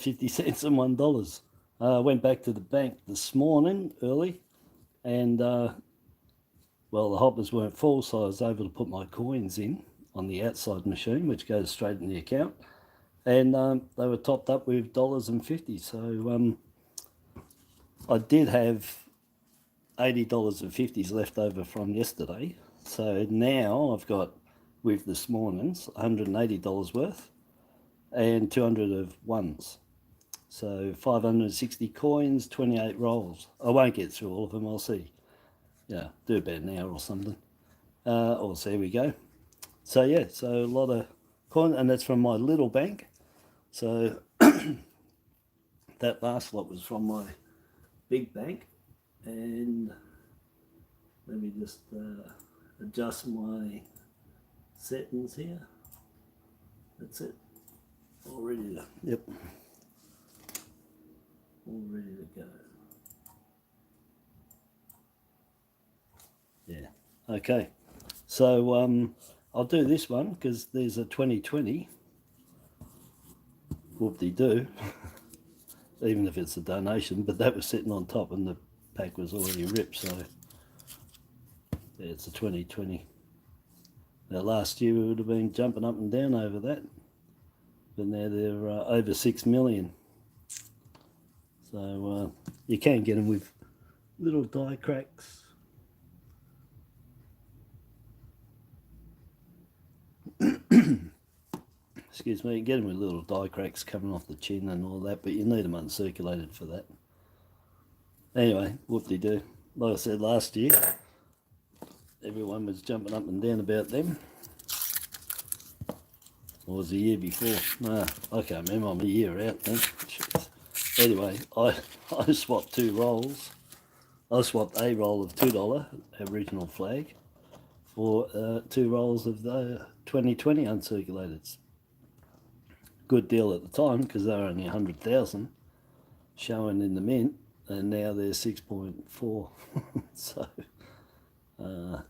50 cents and $1. I went back to the bank this morning early, and well, the hoppers weren't full, so I was able to put my coins in on the outside machine, which goes straight in the account, and they were topped up with $1.50. So I did have $80.50 left over from yesterday. So now I've got, with this morning's, $180 worth and 200 of ones. So 560 coins, 28 rolls. I won't get through all of them, I'll see. Yeah, do about an hour or something. Or so there we go. So yeah, so a lot of coins, and that's from my little bank. So that last lot was from my big bank. And let me just adjust my settings here. That's it. All ready to, yep. All ready to go. Yeah, okay. So I'll do this one because there's a 2020. Whoop-de-doo. Even if it's a donation, but that was sitting on top and the pack was already ripped, so yeah, it's a 2020. Now last year we would have been jumping up and down over that, but now they're over 6 million. So you can get them with little die cracks. Excuse me, you get them with little die cracks coming off the chin and all that, but you need them uncirculated for that. Anyway, whoop-de-doo. Like I said last year, everyone was jumping up and down about them. Or was the year before? No, I can't remember, I'm a year out now. Anyway, I swapped 2 rolls. I swapped a roll of $2 Aboriginal flag for 2 rolls of the 2020 uncirculated. Good deal at the time because they were only 100,000 showing in the mint, and now they're 6.4. So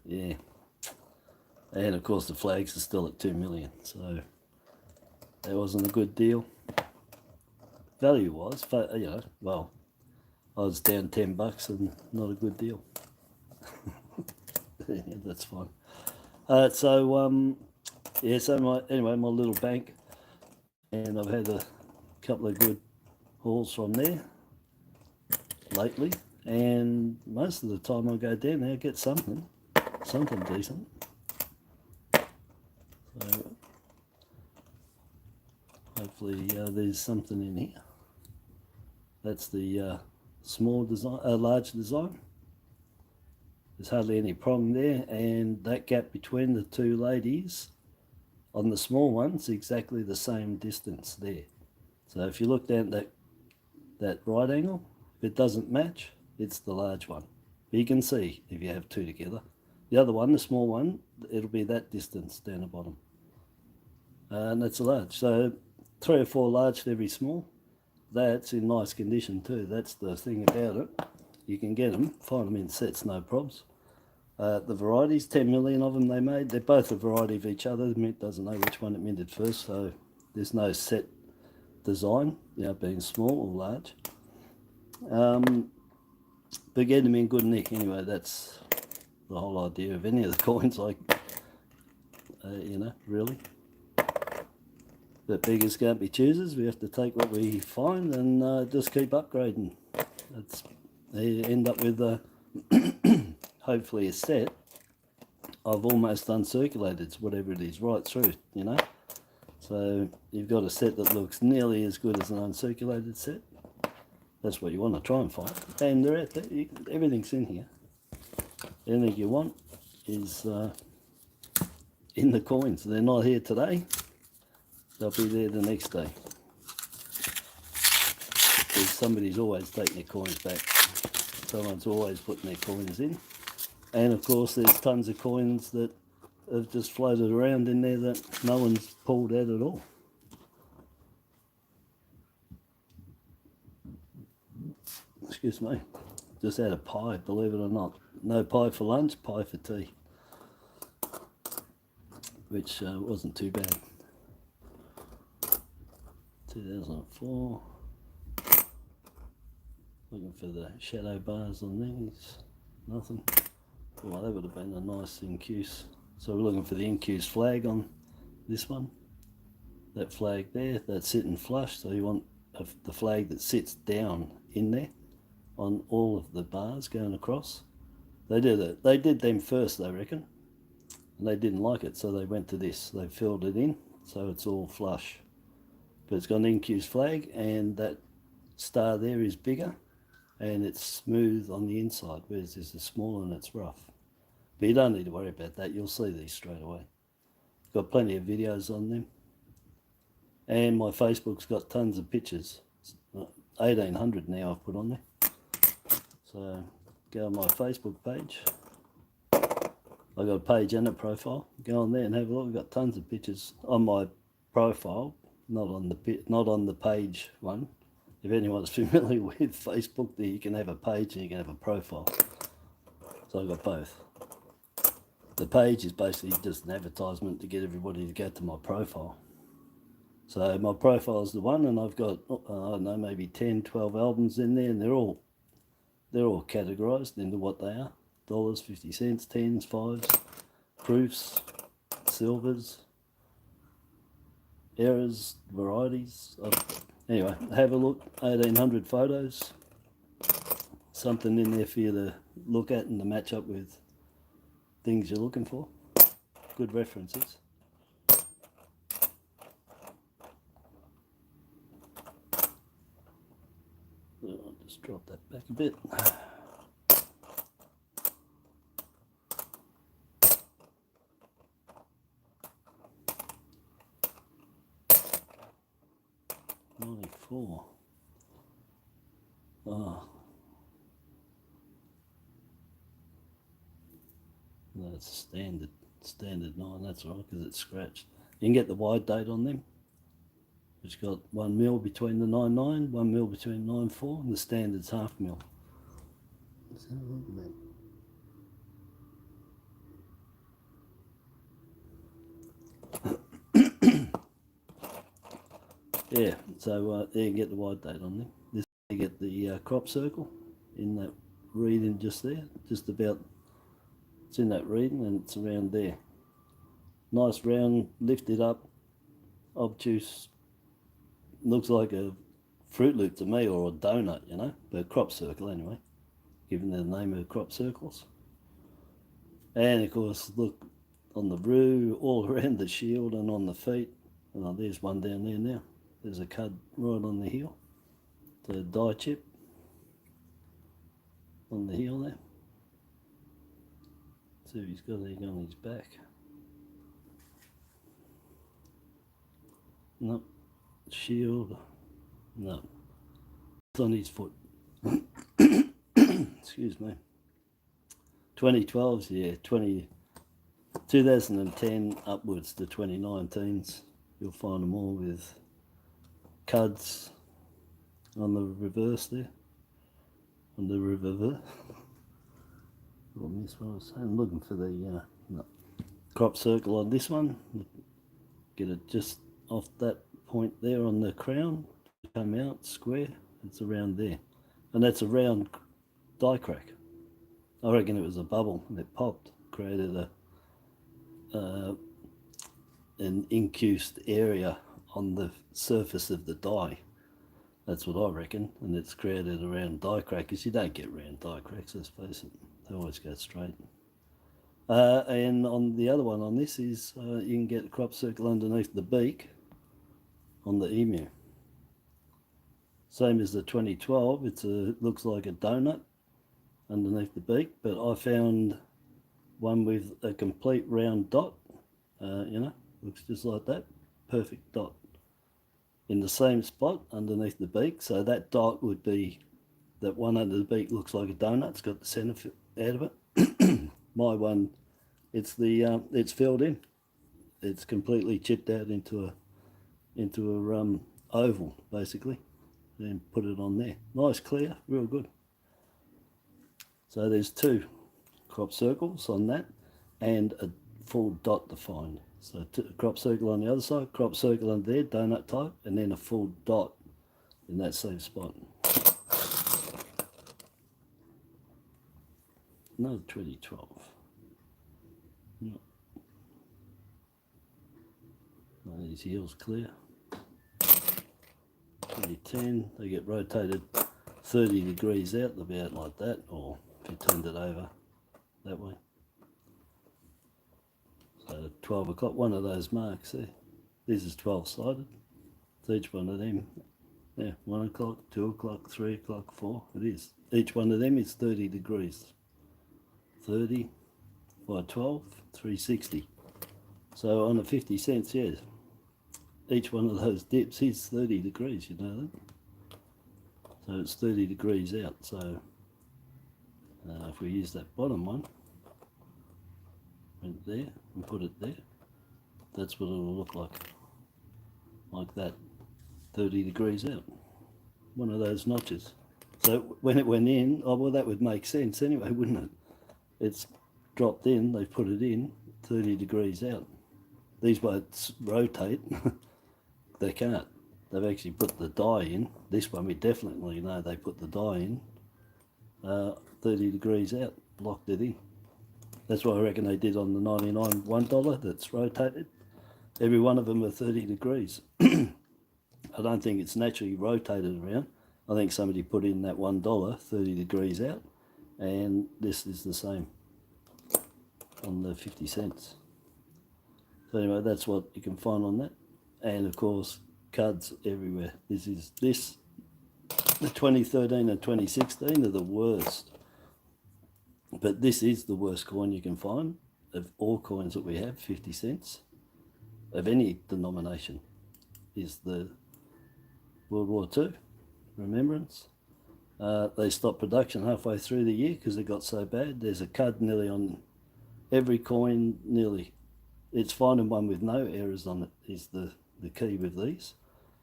yeah, and of course the flags are still at 2 million, so that wasn't a good deal value wise. But you know, well, I was down $10 and not a good deal. Yeah, that's fine. So yeah, so anyway, my little bank, and I've had a couple of good hauls from there lately, and most of the time I go down there, get something decent. So hopefully there's something in here. That's the small design, large design. There's hardly any problem there, and that gap between the 2 ladies on the small one's exactly the same distance there. So if you look down that right angle, if it doesn't match, it's the large one. But you can see if you have 2 together. The other one, the small one, it'll be that distance down the bottom. And that's a large. So 3 or 4 large to every small. That's in nice condition too. That's the thing about it. You can get them, find them in sets, no probs. The varieties, 10 million of them they made. They're both a variety of each other. The mint doesn't know which one it minted first, so there's no set design, you know, being small or large. But get them in good nick anyway. That's the whole idea of any of the coins, like, you know, really. But beggars can't be choosers. We have to take what we find and just keep upgrading. You end up with hopefully a set of almost uncirculated, whatever it is, right through, you know. So you've got a set that looks nearly as good as an uncirculated set. That's what you want to try and find. And they're out there. Everything's in here. Anything you want is in the coins. They're not here today. They'll be there the next day. Because somebody's always taking their coins back. Someone's always putting their coins in. And of course there's tons of coins that have just floated around in there that no one's pulled out at all. Excuse me. Just had a pie, believe it or not. No pie for lunch, pie for tea. Which wasn't too bad. 2004. Looking for the shadow bars on these. Nothing. Well, that would have been a nice incuse. So we're looking for the incuse flag on this one. That flag there, that's sitting flush. So you want the flag that sits down in there on all of the bars going across. They did them first, they reckon. And they didn't like it, so they went to this. They filled it in, so it's all flush. But it's got an incuse flag, and that star there is bigger, and it's smooth on the inside, whereas this is small and it's rough. But you don't need to worry about that. You'll see these straight away. Got plenty of videos on them. And my Facebook's got tons of pictures. 1,800 now I've put on there. So go on my Facebook page. I've got a page and a profile. Go on there and have a look. I've got tons of pictures on my profile, not on the page one. If anyone's familiar with Facebook, there you can have a page and you can have a profile. So I've got both. The page is basically just an advertisement to get everybody to go to my profile. So my profile is the one, and I've got, I don't know, maybe 10, 12 albums in there, and they're all categorised into what they are. Dollars, 50 cents, 10s, 5s, proofs, silvers, errors, varieties. Anyway, have a look. 1,800 photos. Something in there for you to look at and to match up with things you're looking for. Good references. I'll just drop that back a bit. $94. Oh. No, it's standard 9, that's all right, because it's scratched. You can get the wide date on them, which got 1 mil between the 9.9, 1 mil between 9.4, and the standard's half mil. Let's have a look at that. Yeah, so there you get the wide date on them. This you get the crop circle in that reading just there, just about. It's in that reading and it's around there. Nice round, lifted up, obtuse. Looks like a Fruit Loop to me, or a donut, you know, but a crop circle anyway, given the name of crop circles. And of course, look on the roo, all around the shield and on the feet. Oh, there's one down there now. There's a cud right on the heel. The die chip on the heel there. See if he's got anything on his back. Nope. Shield. No. It's on his foot. Excuse me. 2012s, yeah. 2010 upwards to 2019s. You'll find them all with cuds on the reverse there. On the reverse. I missed what I was saying. I'm looking for the crop circle on this one. Get it just off that point there on the crown. Come out square. It's around there. And that's a round die crack. I reckon it was a bubble that popped, created an incused area on the surface of the die. That's what I reckon. And it's created a round die crack, because you don't get round die cracks, let's face it. They always go straight. And on the other one on this is you can get a crop circle underneath the beak on the emu. Same as the 2012, it looks like a donut underneath the beak, but I found one with a complete round dot, you know, looks just like that, perfect dot in the same spot underneath the beak. So that dot would be, that one under the beak looks like a donut, it's got the centre out of it. My one, it's filled in, it's completely chipped out into a oval basically, and put it on there. Nice, clear, real good. So there's 2 crop circles on that and a full dot defined. So crop circle on the other side, crop circle under there, donut type, and then a full dot in that same spot. no, 2012. No. These heels clear. 2010, they get rotated 30 degrees out, about like that, or if you turned it over that way. So 12 o'clock, one of those marks there. This is 12-sided. So each one of them, yeah, 1 o'clock, 2 o'clock, 3 o'clock, 4, it is. Each one of them is 30 degrees. 30 by 12, 360. So on a 50 cents, yes, each one of those dips is 30 degrees, you know that? So it's 30 degrees out. So if we use that bottom one, right there, and put it there, that's what it'll look like that, 30 degrees out. One of those notches. So when it went in, oh well, that would make sense anyway, wouldn't it? It's dropped in, they put it in, 30 degrees out. These won't rotate. They can't. They've actually put the die in. This one we definitely know they put the die in. 30 degrees out, locked it in. That's what I reckon they did on the 99 $1 that's rotated. Every one of them are 30 degrees. I don't think it's naturally rotated around. I think somebody put in that $1 30 degrees out, and this is the same on the 50 cents. So anyway, that's what you can find on that. And of course, cards everywhere. The 2013 and 2016 are the worst. But this is the worst coin you can find of all coins that we have, 50 cents, of any denomination, is the World War II remembrance. They stopped production halfway through the year because it got so bad. There's a cud nearly on every coin, nearly. It's finding one with no errors on it is the key with these.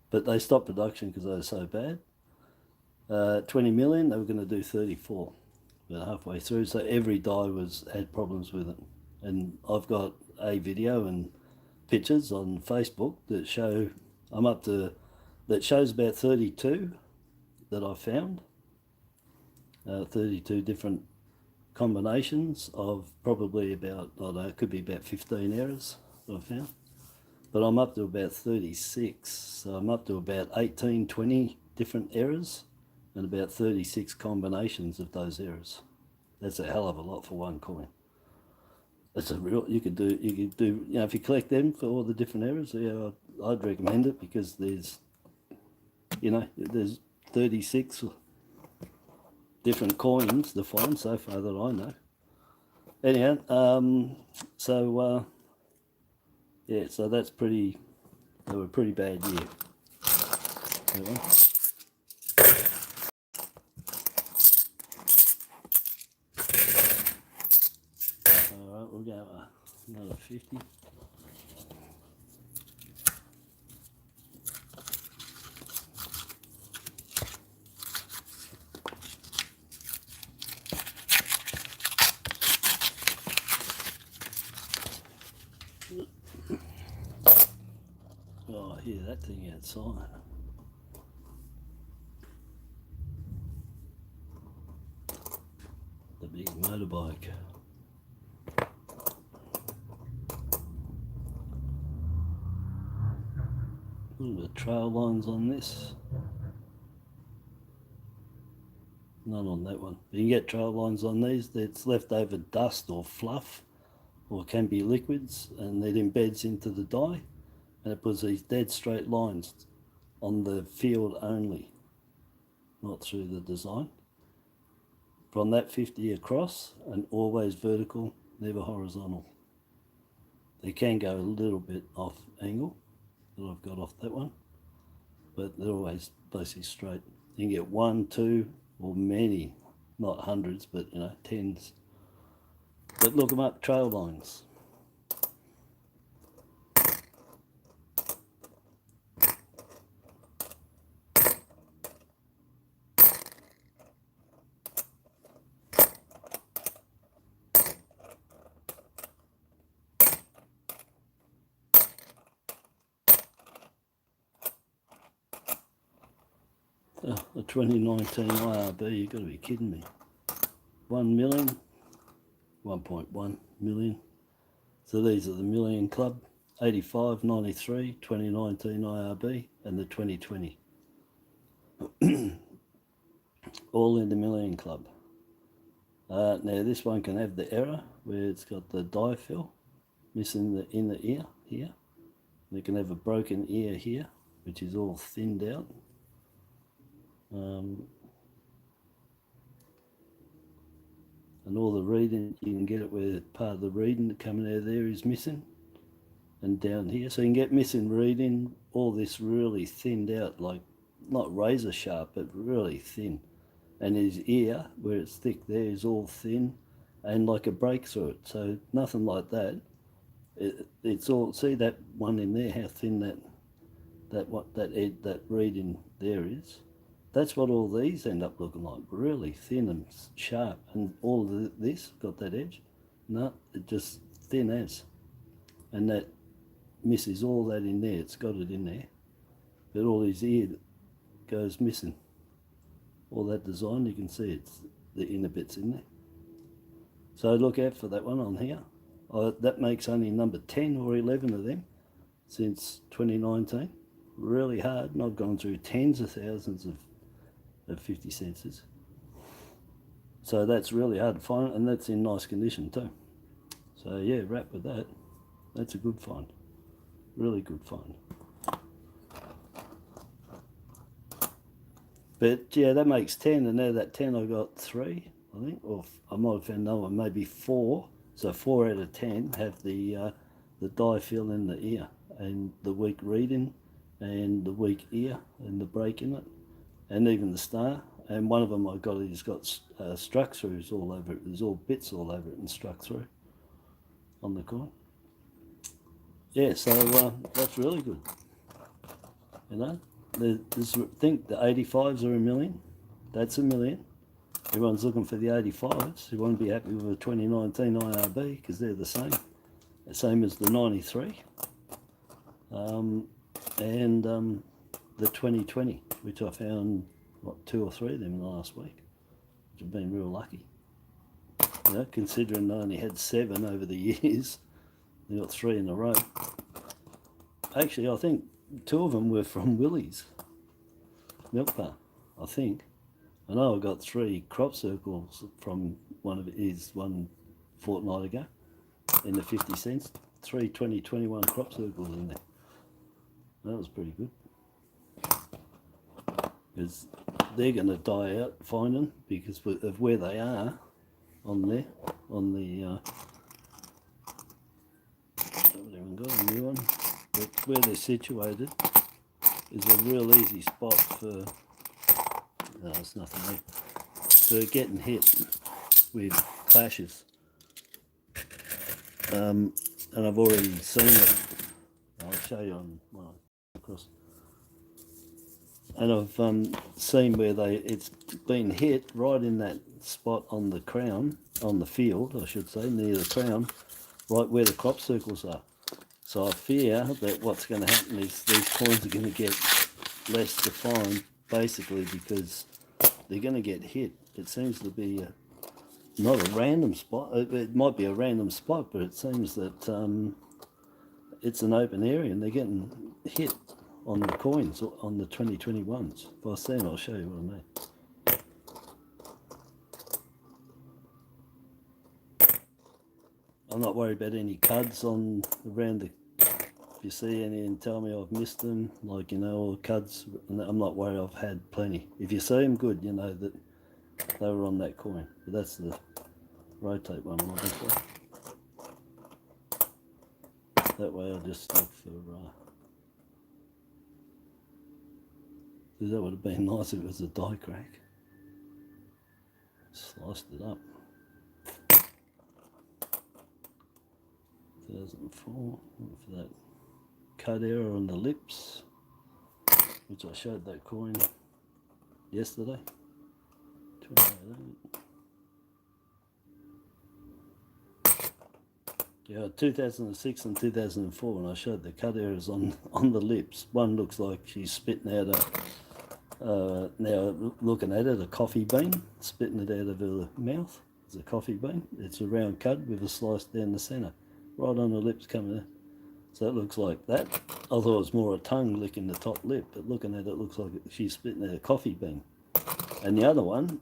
But they stopped production because they were so bad. 20 million, they were going to do 34, about halfway through. So every die had problems with it. And I've got a video and pictures on Facebook that show, that shows about 32 that I found. 32 different combinations of probably about, I don't know, it could be about 15 errors that I found. But I'm up to about 36, so I'm up to about 18, 20 different errors and about 36 combinations of those errors. That's a hell of a lot for one coin. That's a real, you could do, you know, if you collect them for all the different errors, yeah, I'd recommend it because there's, you know, there's 36 different coins to find so far that I know. Anyhow, yeah, so that's pretty, they were a pretty bad year. Anyway. Alright, we'll go another 50. Oh, I hear that thing outside. The big motorbike. Look at the trail lines on this. None on that one. You can get trail lines on these. It's leftover dust or fluff, or can be liquids, and it embeds into the die. And it puts these dead straight lines on the field only, not through the design. From that 50 across, and always vertical, never horizontal. They can go a little bit off angle that I've got off that one, but they're always basically straight. You can get 1, 2, or many, not hundreds, but you know, tens. But look them up, trail lines. Oh, the 2019 IRB, you've got to be kidding me. 1 million, 1.1 million. So these are the million club, 85, 93, 2019 IRB, and the 2020. All in the million club. Now this one can have the error where it's got the diaphyll missing the inner ear here. You can have a broken ear here, which is all thinned out. And all the reading, you can get it where part of the reading coming out of there is missing, and down here. So you can get missing reading, all this really thinned out, like not razor sharp, but really thin. And his ear, where it's thick there, is all thin and like a break through it. So nothing like that. It's all, see that one in there, how thin that reading there is. That's what all these end up looking like, really thin and sharp. And all of this got that edge. No, it just thin as. And that misses all that in there. It's got it in there. But all his ear goes missing. All that design, you can see it's the inner bits in there. So look out for that one on here. That makes only number 10 or 11 of them since 2019. Really hard, and I've gone through tens of thousands of 50 cents. So that's really hard to find, and that's in nice condition too. So yeah, wrap with that. That's a good find. Really good find. But yeah, that makes 10, and now that 10 I got 3, I think, or I might have found another one, maybe 4. So 4 out of 10 have the diaphyll in the ear, and the weak reading, and the weak ear, and the break in it, and even the star. And one of them I got, he's got struck throughs all over it. There's all bits all over it and struck through on the coin. Yeah, so that's really good. You know, think the 85s are a million. That's a million. Everyone's looking for the 85s. You want to be happy with the 2019 IRB because they're the same as the 93. And the 2020, which I found, what, 2 or 3 of them in the last week, which have been real lucky. You know, considering I only had 7 over the years, they got 3 in a row. Actually, I think 2 of them were from Willie's milk bar, I think. I know I got 3 crop circles from one of his one fortnight ago in the 50 cents. 3 2021 crop circles in there. That was pretty good. Because they're going to die out finding because of where they are on there, on the, I haven't got a new one, but where they're situated is a real easy spot for, no, it's nothing there, for getting hit with clashes. And I've already seen it. I'll show you on when I across. And I've seen where it's been hit right in that spot on the crown, on the field, I should say, near the crown, right where the crop circles are. So I fear that what's going to happen is these coins are going to get less to find, basically because they're going to get hit. It seems to be not a random spot. It might be a random spot, but it seems that it's an open area and they're getting hit on the coins, on the 2021s. If I see them, I'll show you what I mean. I'm not worried about any cuds on around the, if you see any and tell me I've missed them, like, you know, all the cuds, I'm not worried, I've had plenty. If you see them, good, you know that they were on that coin. But that's the rotate one I'm looking for. That way I'll just look for, that would have been nice if it was a die crack. Sliced it up. 2004, look for that cut error on the lips, which I showed that coin yesterday. 2008. Yeah, 2006 and 2004, and I showed the cut errors on the lips. One looks like she's spitting out now looking at it, a coffee bean, spitting it out of her mouth. It's a coffee bean. It's a round cud with a slice down the centre, right on the lips coming in. So it looks like that. I thought it was more a tongue licking the top lip, but looking at it, it looks like she's spitting out a coffee bean. And the other one,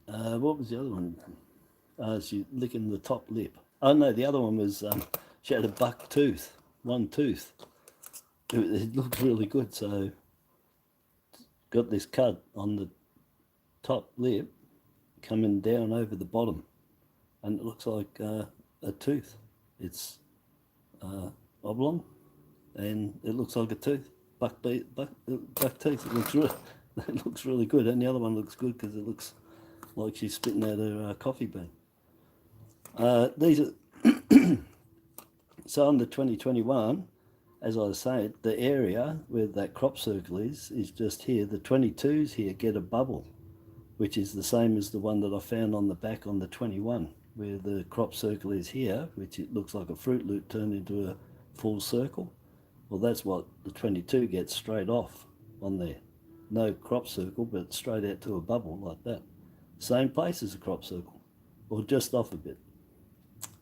what was the other one? She licking the top lip. Oh no, the other one was she had a buck tooth, one tooth. It looks really good. So got this cut on the top lip coming down over the bottom, and it looks like a tooth. It's oblong, and it looks like a tooth, buck tooth. It looks really good, and the other one looks good because it looks like she's spitting out her coffee bean. These are so on the 2021, as I was saying, the area where that crop circle is just here. The 22s here get a bubble, which is the same as the one that I found on the back on the 21, where the crop circle is here, which it looks like a Fruit Loop turned into a full circle. Well, that's what the 22 gets straight off on there. No crop circle, but straight out to a bubble like that. Same place as a crop circle, or just off a bit.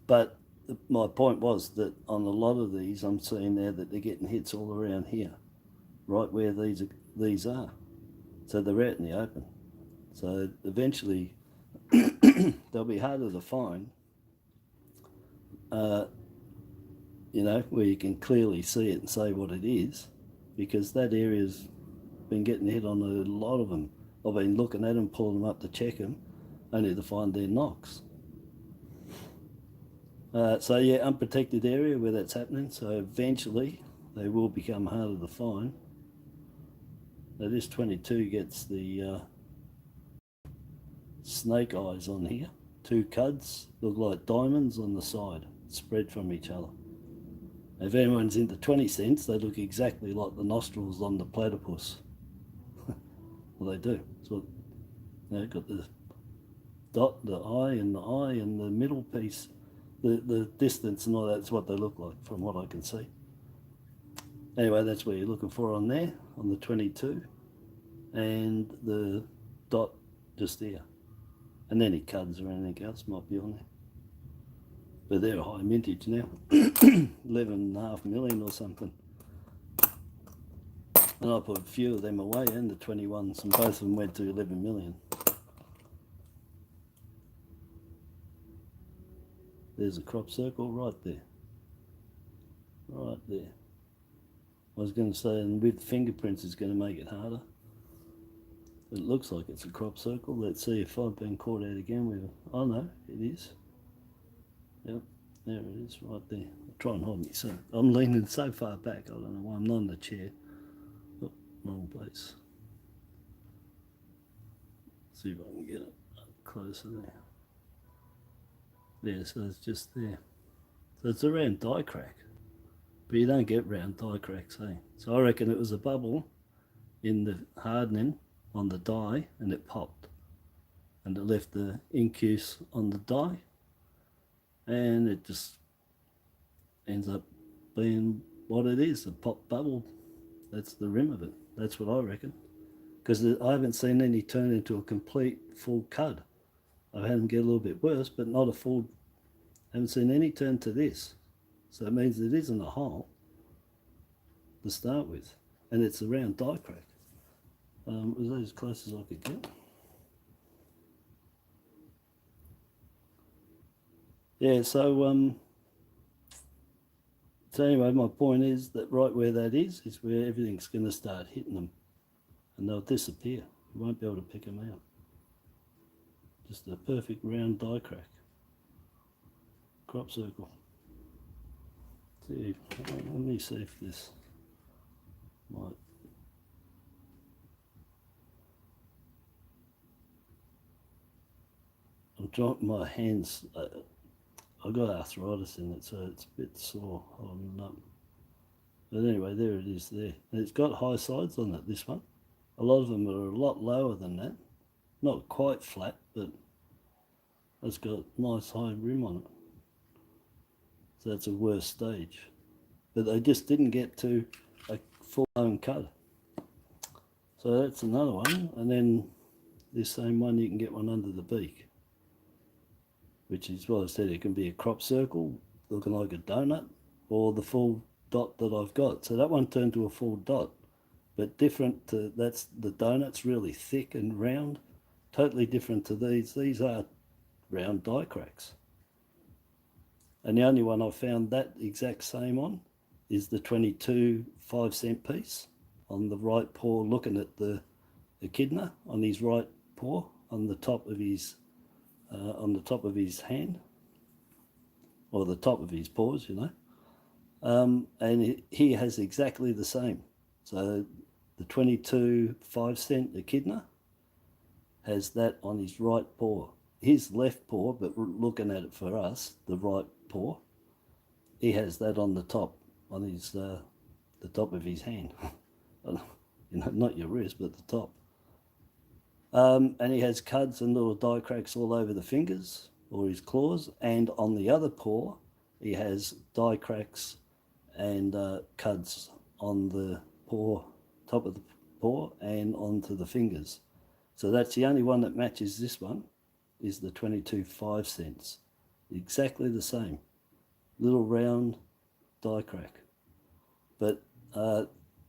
But my point was that on a lot of these, I'm seeing there that they're getting hits all around here, right where these are. So they're out in the open. So eventually, they'll be harder to find, you know, where you can clearly see it and say what it is, because that area's been getting hit on a lot of them. I've been looking at them, pulling them up to check them, only to find their knocks. So yeah, unprotected area where that's happening, so eventually they will become harder to find. Now this 22 gets the snake eyes on here. Two cuds look like diamonds on the side, spread from each other. If anyone's into 20 cents, they look exactly like the nostrils on the platypus. Well, they do. So they've got the dot, the eye, and the middle piece. The distance and all that's what they look like from what I can see. Anyway, that's what you're looking for on there, on the 22. And the dot just there. And any cuds or anything else might be on there. But they're a high mintage now. 11.5 million or something. And I put a few of them away, and the 21s, and both of them went to 11 million. There's a crop circle right there. Right there. I was going to say, and with fingerprints is going to make it harder. It looks like it's a crop circle. Let's see if I've been caught out again with it. Oh no, it is. Yep, there it is, right there. I'll try and hold me so. I'm leaning so far back, I don't know why I'm not in the chair. Oh, wrong place. See if I can get it up closer there. Yeah, so it's just there. So it's a round die crack. But you don't get round die cracks, eh? So I reckon it was a bubble in the hardening on the die, and it popped. And it left the ink use on the die, and it just ends up being what it is, a pop bubble. That's the rim of it. That's what I reckon. Because I haven't seen any turn into a complete full cud. I've had them get a little bit worse, but not a full, haven't seen any turn to this. So it means it isn't a hole to start with. And it's a round die crack. Was that as close as I could get? Yeah, so anyway, my point is that right where that is where everything's going to start hitting them. And they'll disappear. You won't be able to pick them out. Just a perfect round die crack. Crop circle. See, let me see if this might. I'm trying, my hands, I've got arthritis in it, so it's a bit sore holding it up. But anyway, there it is there. And it's got high sides on it, this one. A lot of them are a lot lower than that. Not quite flat, but it's got a nice high rim on it. So that's a worse stage. But they just didn't get to a full-blown cut. So that's another one. And then this same one, you can get one under the beak, which is what I said, it can be a crop circle looking like a donut, or the full dot that I've got. So that one turned to a full dot, but different to, that's the donut's really thick and round, totally different to these. These are round die cracks. And the only one I found that exact same on is the 22 5-cent piece on the right paw, looking at the echidna on his right paw, on the top of his hand, or the top of his paws, you know. And he has exactly the same. So the 22 5-cent echidna has that on his right paw. His left paw, but looking at it for us, the right paw, he has that on the top, on his the top of his hand. You know, not your wrist, but the top. And he has cuds and little die cracks all over the fingers or his claws, and on the other paw, he has die cracks and cuds on the paw, top of the paw, and onto the fingers. So that's the only one that matches this one, is the 22 5-cents. Exactly the same. Little round die crack. But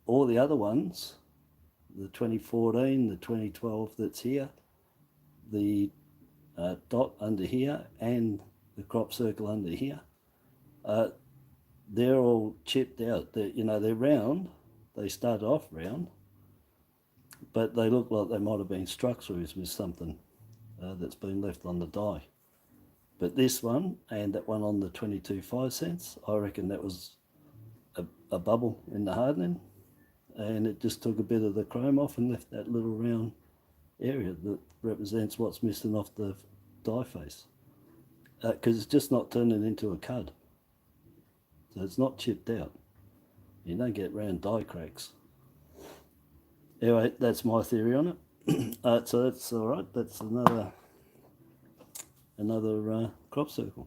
all the other ones, the 2014, the 2012 that's here, the dot under here, and the crop circle under here, they're all chipped out. They're round. They start off round, but they look like they might have been struck through with something that's been left on the die. But this one and that one on the 22 5-cents, I reckon that was a bubble in the hardening, and it just took a bit of the chrome off and left that little round area that represents what's missing off the die face, because it's just not turning into a cud, so it's not chipped out. You don't get round die cracks. Anyway, that's my theory on it. So that's all right. That's another crop circle.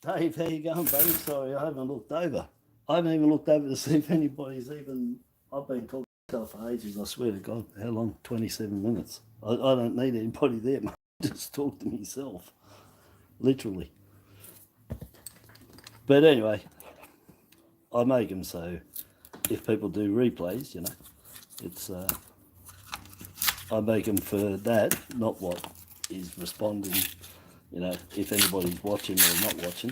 Dave, how you going, buddy? Sorry, I haven't looked over. I haven't even looked over to see if anybody's even... I've been talking to myself for ages, I swear to God. How long? 27 minutes. I don't need anybody there, mate. Just talk to myself. Literally. But anyway, I make them so if people do replays, you know, it's... I make them for that, not what is responding. You know, if anybody's watching or not watching,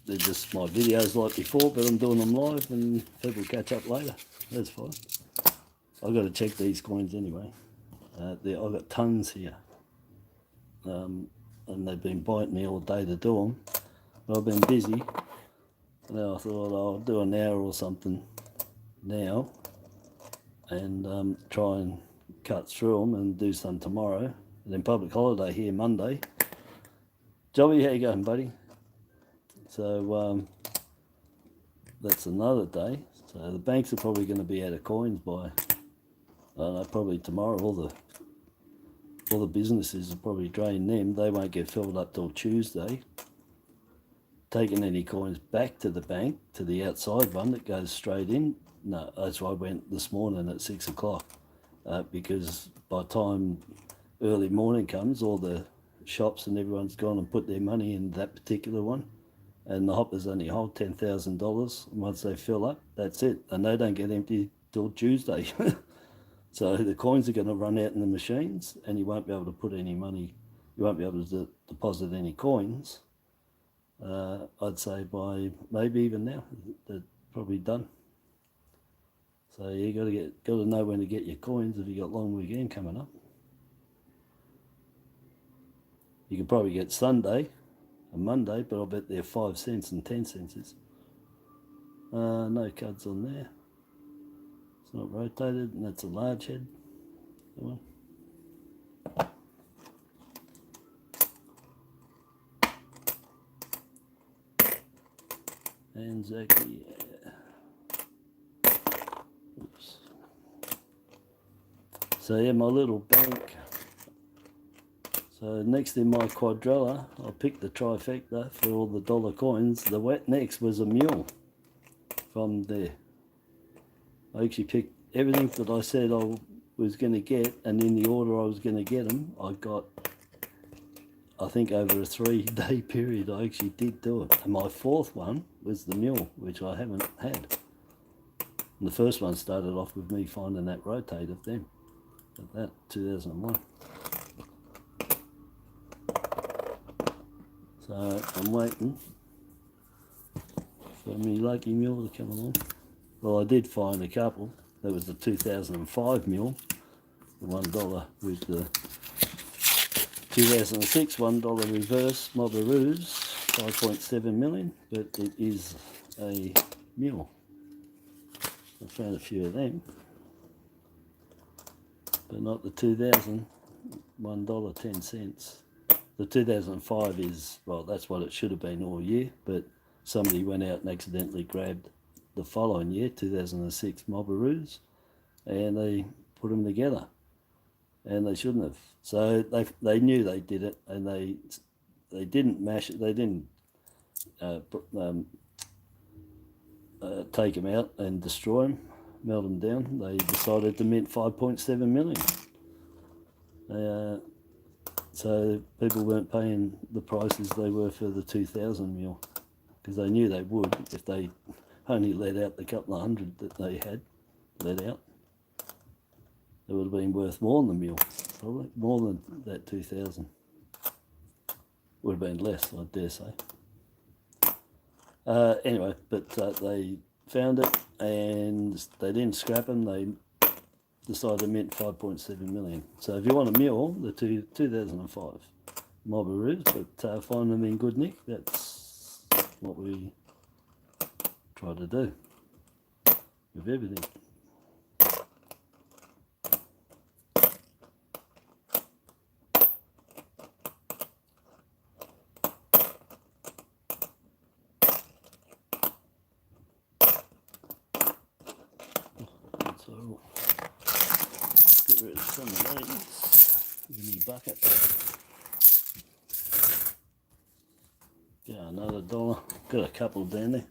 they're just my videos like before, but I'm doing them live and people catch up later. That's fine. I've got to check these coins anyway. I've got tons here. And they've been biting me all day to do them. But I've been busy. Now I thought I'll do an hour or something now and try and cut through them and do some tomorrow. And then public holiday here Monday. Jobby, how you going, buddy? So that's another day. So the banks are probably going to be out of coins by, I don't know, probably tomorrow. All the businesses will probably drain them. They won't get filled up till Tuesday. Taking any coins back to the bank, to the outside one that goes straight in. No, that's why I went this morning at 6 o'clock because by the time early morning comes, all the shops and everyone's gone and put their money in that particular one, and the hoppers only hold $10,000. Once they fill up, that's it, and they don't get empty till Tuesday. So the coins are going to run out in the machines, and you won't be able to put any money. You won't be able to deposit any coins. I'd say by maybe even now, they're probably done. So you got to know when to get your coins if you got long weekend coming up. You can probably get Sunday and Monday, but I'll bet they're 5 cents and 10 cents. No cuds on there. It's not rotated, and that's a large head. That one. And Zachy, yeah. Oops. So yeah, my little bank. So next in my quadrilla, I picked the trifecta for all the dollar coins. The wet next was a mule. from there. I actually picked everything that I said I was going to get, and in the order I was going to get them, I got, I think over a 3-day period, I actually did do it. And my fourth one was the mule, which I haven't had. And the first one started off with me finding that rotator then, at that 2001. So I'm waiting for me lucky mule to come along. Well, I did find a couple. That was the 2005 mule, the $1 with the 2006 $1 reverse Mobaroos, 5.7 million, but it is a mule. I found a few of them, but not the 2000, $1.10. The 2005 is, well, that's what it should have been all year, but somebody went out and accidentally grabbed the following year, 2006 Mobaroos, and they put them together, and they shouldn't have. So they knew they did it, and they didn't mash it. They didn't take them out and destroy them, melt them down. They decided to mint 5.7 million. So people weren't paying the prices they were for the 2000 mule, because they knew they would if they only let out the couple of hundred that they had let out. It would have been worth more than the mule, probably more than that 2000. Would have been less, I dare say. Anyway, but they found it and they didn't scrap them. They decided to mint 5.7 million. So if you want a mule, the 2005 Mobaroos, but find them in good nick, that's what we try to do with everything. So get rid of some of these in the bucket. Yeah, another $1. Got a couple down there.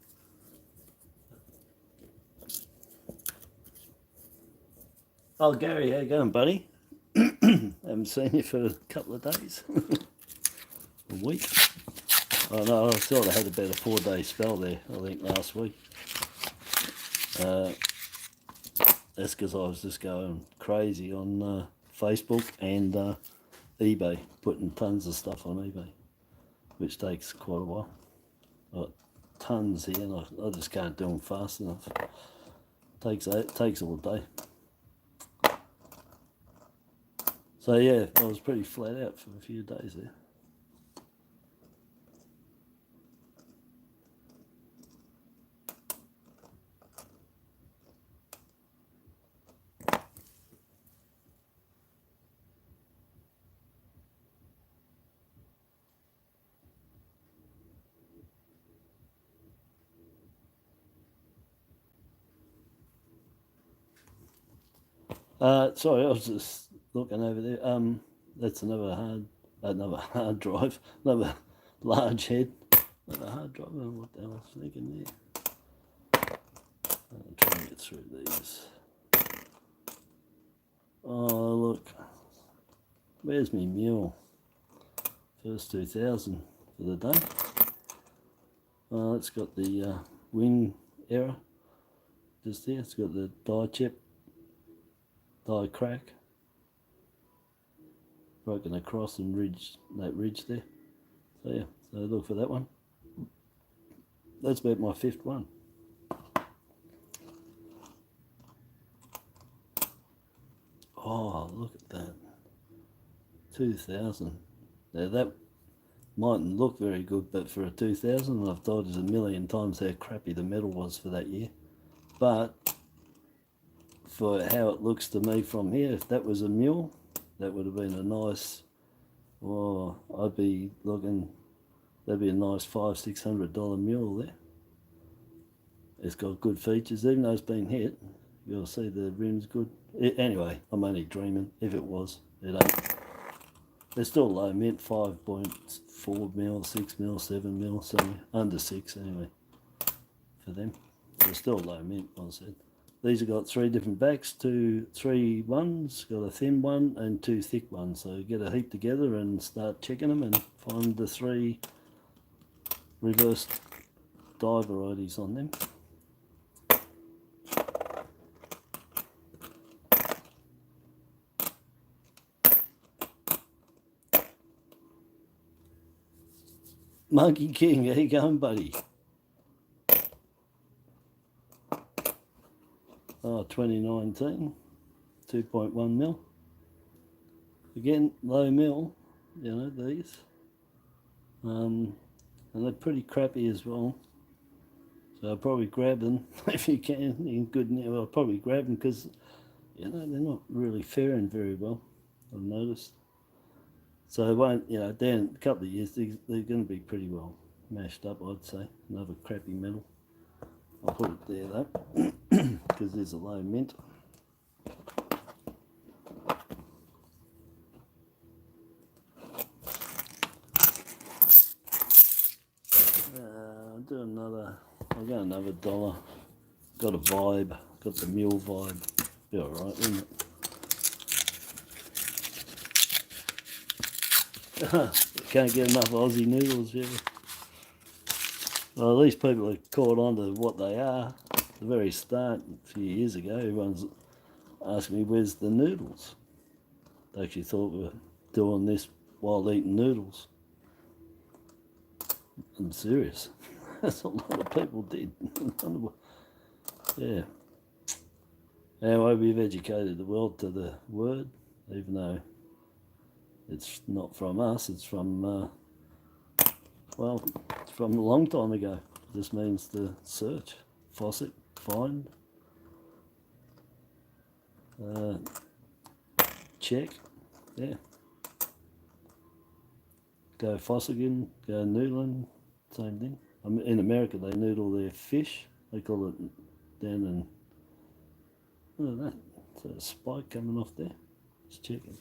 Oh, Gary, how you going, buddy? Haven't seen you for a couple of days. A week. Oh no, I thought I had about a 4-day spell there, I think, last week. That's because I was just going crazy on Facebook and eBay, putting tons of stuff on eBay, which takes quite a while. Got tons here, and I just can't do them fast enough. Takes all day. So yeah, I was pretty flat out for a few days there. Sorry, I was just looking over there. That's another hard drive, another large head, another hard drive. I don't know what the hell I was thinking there. I'm trying to get through these. Oh look, where's me mule? First 2000 for the day. It's got the wing error just there. It's got the die chip. Die crack, broken across and that ridge there. So yeah, so look for that one. That's about my 5th one. Oh, look at that. 2000. Now that mightn't look very good, but for a 2000, I've told you a million times how crappy the metal was for that year. But for how it looks to me from here, if that was a mule, that would have been a nice, oh, I'd be looking, that'd be a nice $500-600 mule there. It's got good features, even though it's been hit. You'll see the rim's good. Anyway, I'm only dreaming. If it was, it ain't. They're still low mint, 5.4 mil, 6 mil, 7 mil, so under 6 anyway for them. they're still low mint, I said. These have got 3 different backs, 3 ones, got a thin one and 2 thick ones. So get a heap together and start checking them and find the 3 reverse dye varieties on them. Monkey King, how you going, buddy? Oh, 2019, 2.1 mil. Again, low mil, you know, these. And they're pretty crappy as well. So I'll probably grab them if you can. In good, I'll probably grab them because, you know, they're not really faring very well, I've noticed. So it won't, you know, then a couple of years, they're going to be pretty well mashed up, I'd say. Another crappy metal. I'll put it there though, because there's a low mint. I'll do another, I'll go another $1. Got a vibe, got the mule vibe. Be alright, wouldn't it? Can't get enough Aussie noodles, yeah. Well, at least people have caught on to what they are. At the very start, a few years ago, everyone's asking me, where's the noodles? They actually thought we were doing this while eating noodles. I'm serious. That's a lot of people did. Yeah. Anyway, we've educated the world to the word, even though it's not from us, it's from, well, it's from a long time ago. It just means to search. Fossick, find. Check, yeah. Go Fossick, go noodling, same thing. In America, they noodle their fish. They call it down in, look at that. There's a spike coming off there. Just checking.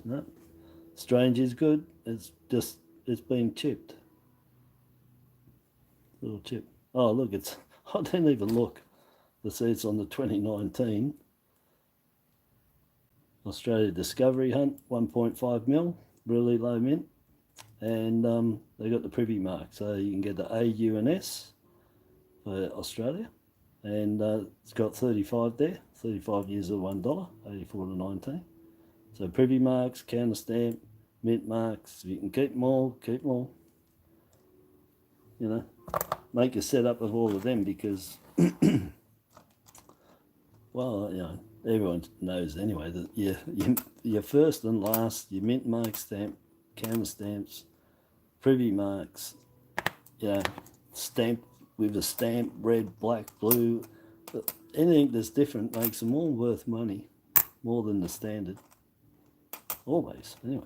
No, strange is good. It's just, it's been chipped. Little chip. Oh, look, it's, I didn't even look. It says on the 2019 Australia Discovery Hunt, 1.5 mil, really low mint. And they got the privy mark. So you can get the A, U and S for Australia. And it's got 35 there, 35 years of $1, 84 to 19. So privy marks, counter stamp, mint marks. If you can keep them all, keep them all. You know, make a setup of all of them because, well, you know, everyone knows anyway that your first and last, your mint mark stamp, counter stamps, privy marks, you know, stamped with a stamp, red, black, blue. Anything that's different makes them all worth money, more than the standard. Always, anyway.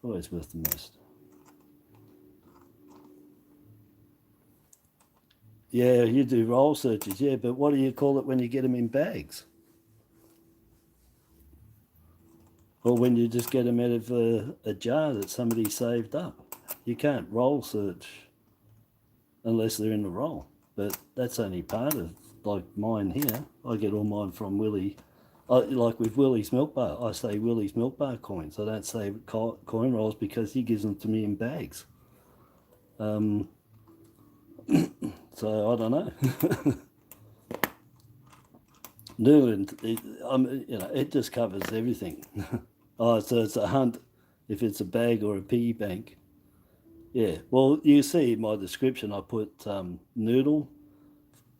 Always worth the most. Yeah, you do roll searches, yeah, but what do you call it when you get them in bags? Or when you just get them out of a jar that somebody saved up. You can't roll search unless they're in a roll. But that's only part of, like mine here. I get all mine from Willie. Like with Willie's Milk Bar, I say Willie's Milk Bar coins. I don't say coin rolls because he gives them to me in bags. So I don't know. Noodling, you know, it just covers everything. Oh, so it's a hunt if it's a bag or a piggy bank. Yeah, well, you see in my description I put noodle,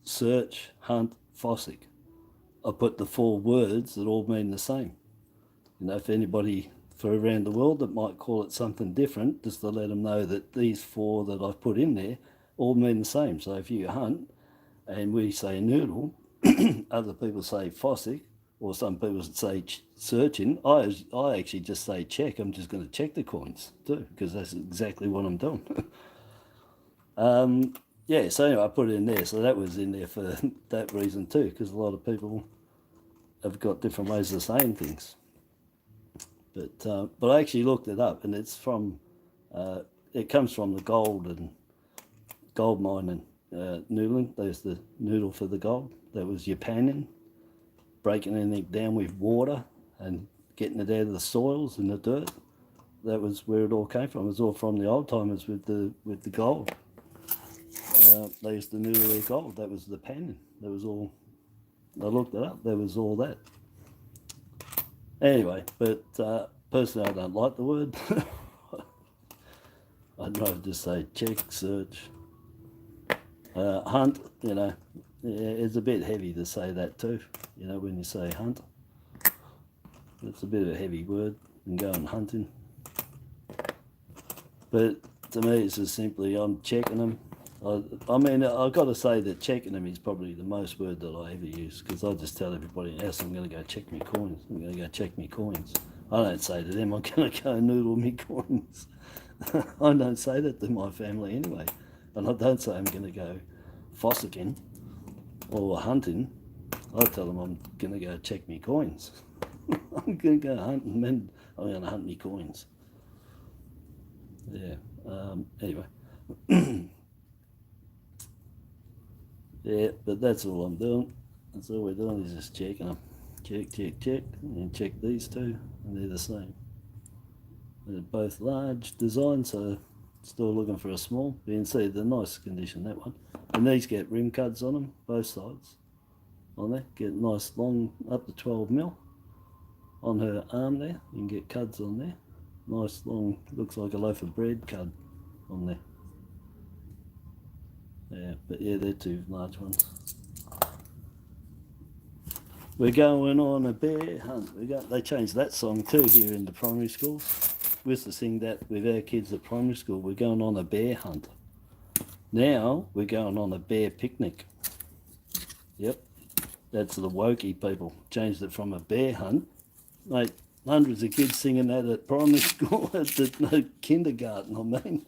search, hunt, Fossick. I put the 4 words that all mean the same. You know, if anybody for around the world that might call it something different, just to let them know that these 4 that I've put in there all mean the same. So if you hunt and we say noodle, other people say Fossick, or some people say searching. I actually just say check. I'm just going to check the coins too, because that's exactly what I'm doing. Yeah, so anyway, I put it in there. So that was in there for that reason too, because a lot of people have got different ways of saying things. But I actually looked it up, and it's from, it comes from the gold and gold mining, noodling. There's the noodle for the gold. That was your panning, breaking anything down with water and getting it out of the soils and the dirt. That was where it all came from. It was all from the old timers with the gold. They used to noodle their gold. That was the panning. That was all. I looked it up. There was all that. Anyway, but personally, I don't like the word. I'd rather just say check, search, hunt. You know, it's a bit heavy to say that too. You know, when you say hunt, it's a bit of a heavy word. And going hunting. But to me, it's just simply I'm checking them. I mean, I've got to say that checking them is probably the most word that I ever use, because I just tell everybody else I'm going to go check my coins. I'm going to go check my coins. I don't say to them I'm going to go noodle me coins. I don't say that to my family anyway. And I don't say I'm going to go fossicking or hunting. I tell them I'm going to go check my coins. I'm going to go hunting, and I'm going to hunt me coins. Yeah. Anyway. Yeah, but that's all I'm doing. That's all we're doing is just checking them. Check, check, check. And check these two, and they're the same. They're both large designs, so still looking for a small. You can see the nice condition, that one. And these get rim cuts on them, both sides. On there, get nice long, up to 12 mil. On her arm there, you can get cuds on there. Nice long, looks like a loaf of bread cud on there. Yeah, but yeah, they're two large ones. We're going on a bear hunt. They changed that song too here in the primary schools. We used to sing that with our kids at primary school. We're going on a bear hunt. Now we're going on a bear picnic. Yep, that's the wokey people. Changed it from a bear hunt. Mate, hundreds of kids singing that at primary school, at the kindergarten, I mean.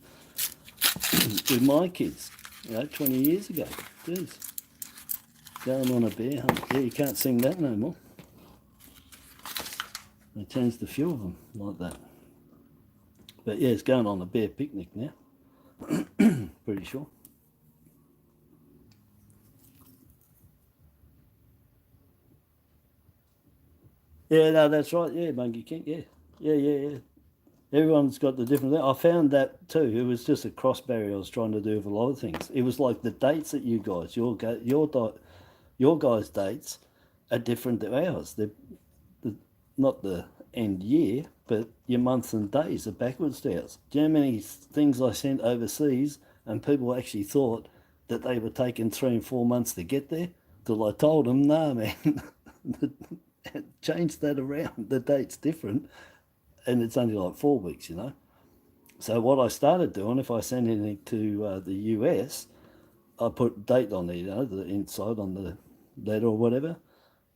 With my kids, 20 years ago. Jeez. Going on a bear hunt. Yeah, you can't sing that no more. They changed a few of them like that. But yeah, it's going on a bear picnic now. Pretty sure. Yeah, no, that's right. Yeah, Monkey King. Yeah. Yeah. Everyone's got the different thing. I found that too. It was just a cross barrier I was trying to do with a lot of things. It was like the dates that you guys, your guys' dates are different to ours. They're not the end year, but your months and days are backwards to ours. Do you know how many things I sent overseas and people actually thought that they were taking 3 and 4 months to get there? Till I told them, no, man, change that around. The date's different. And it's only like 4 weeks, you know. So what I started doing, if I send anything to the US, I put date on there, you know, the inside on the letter or whatever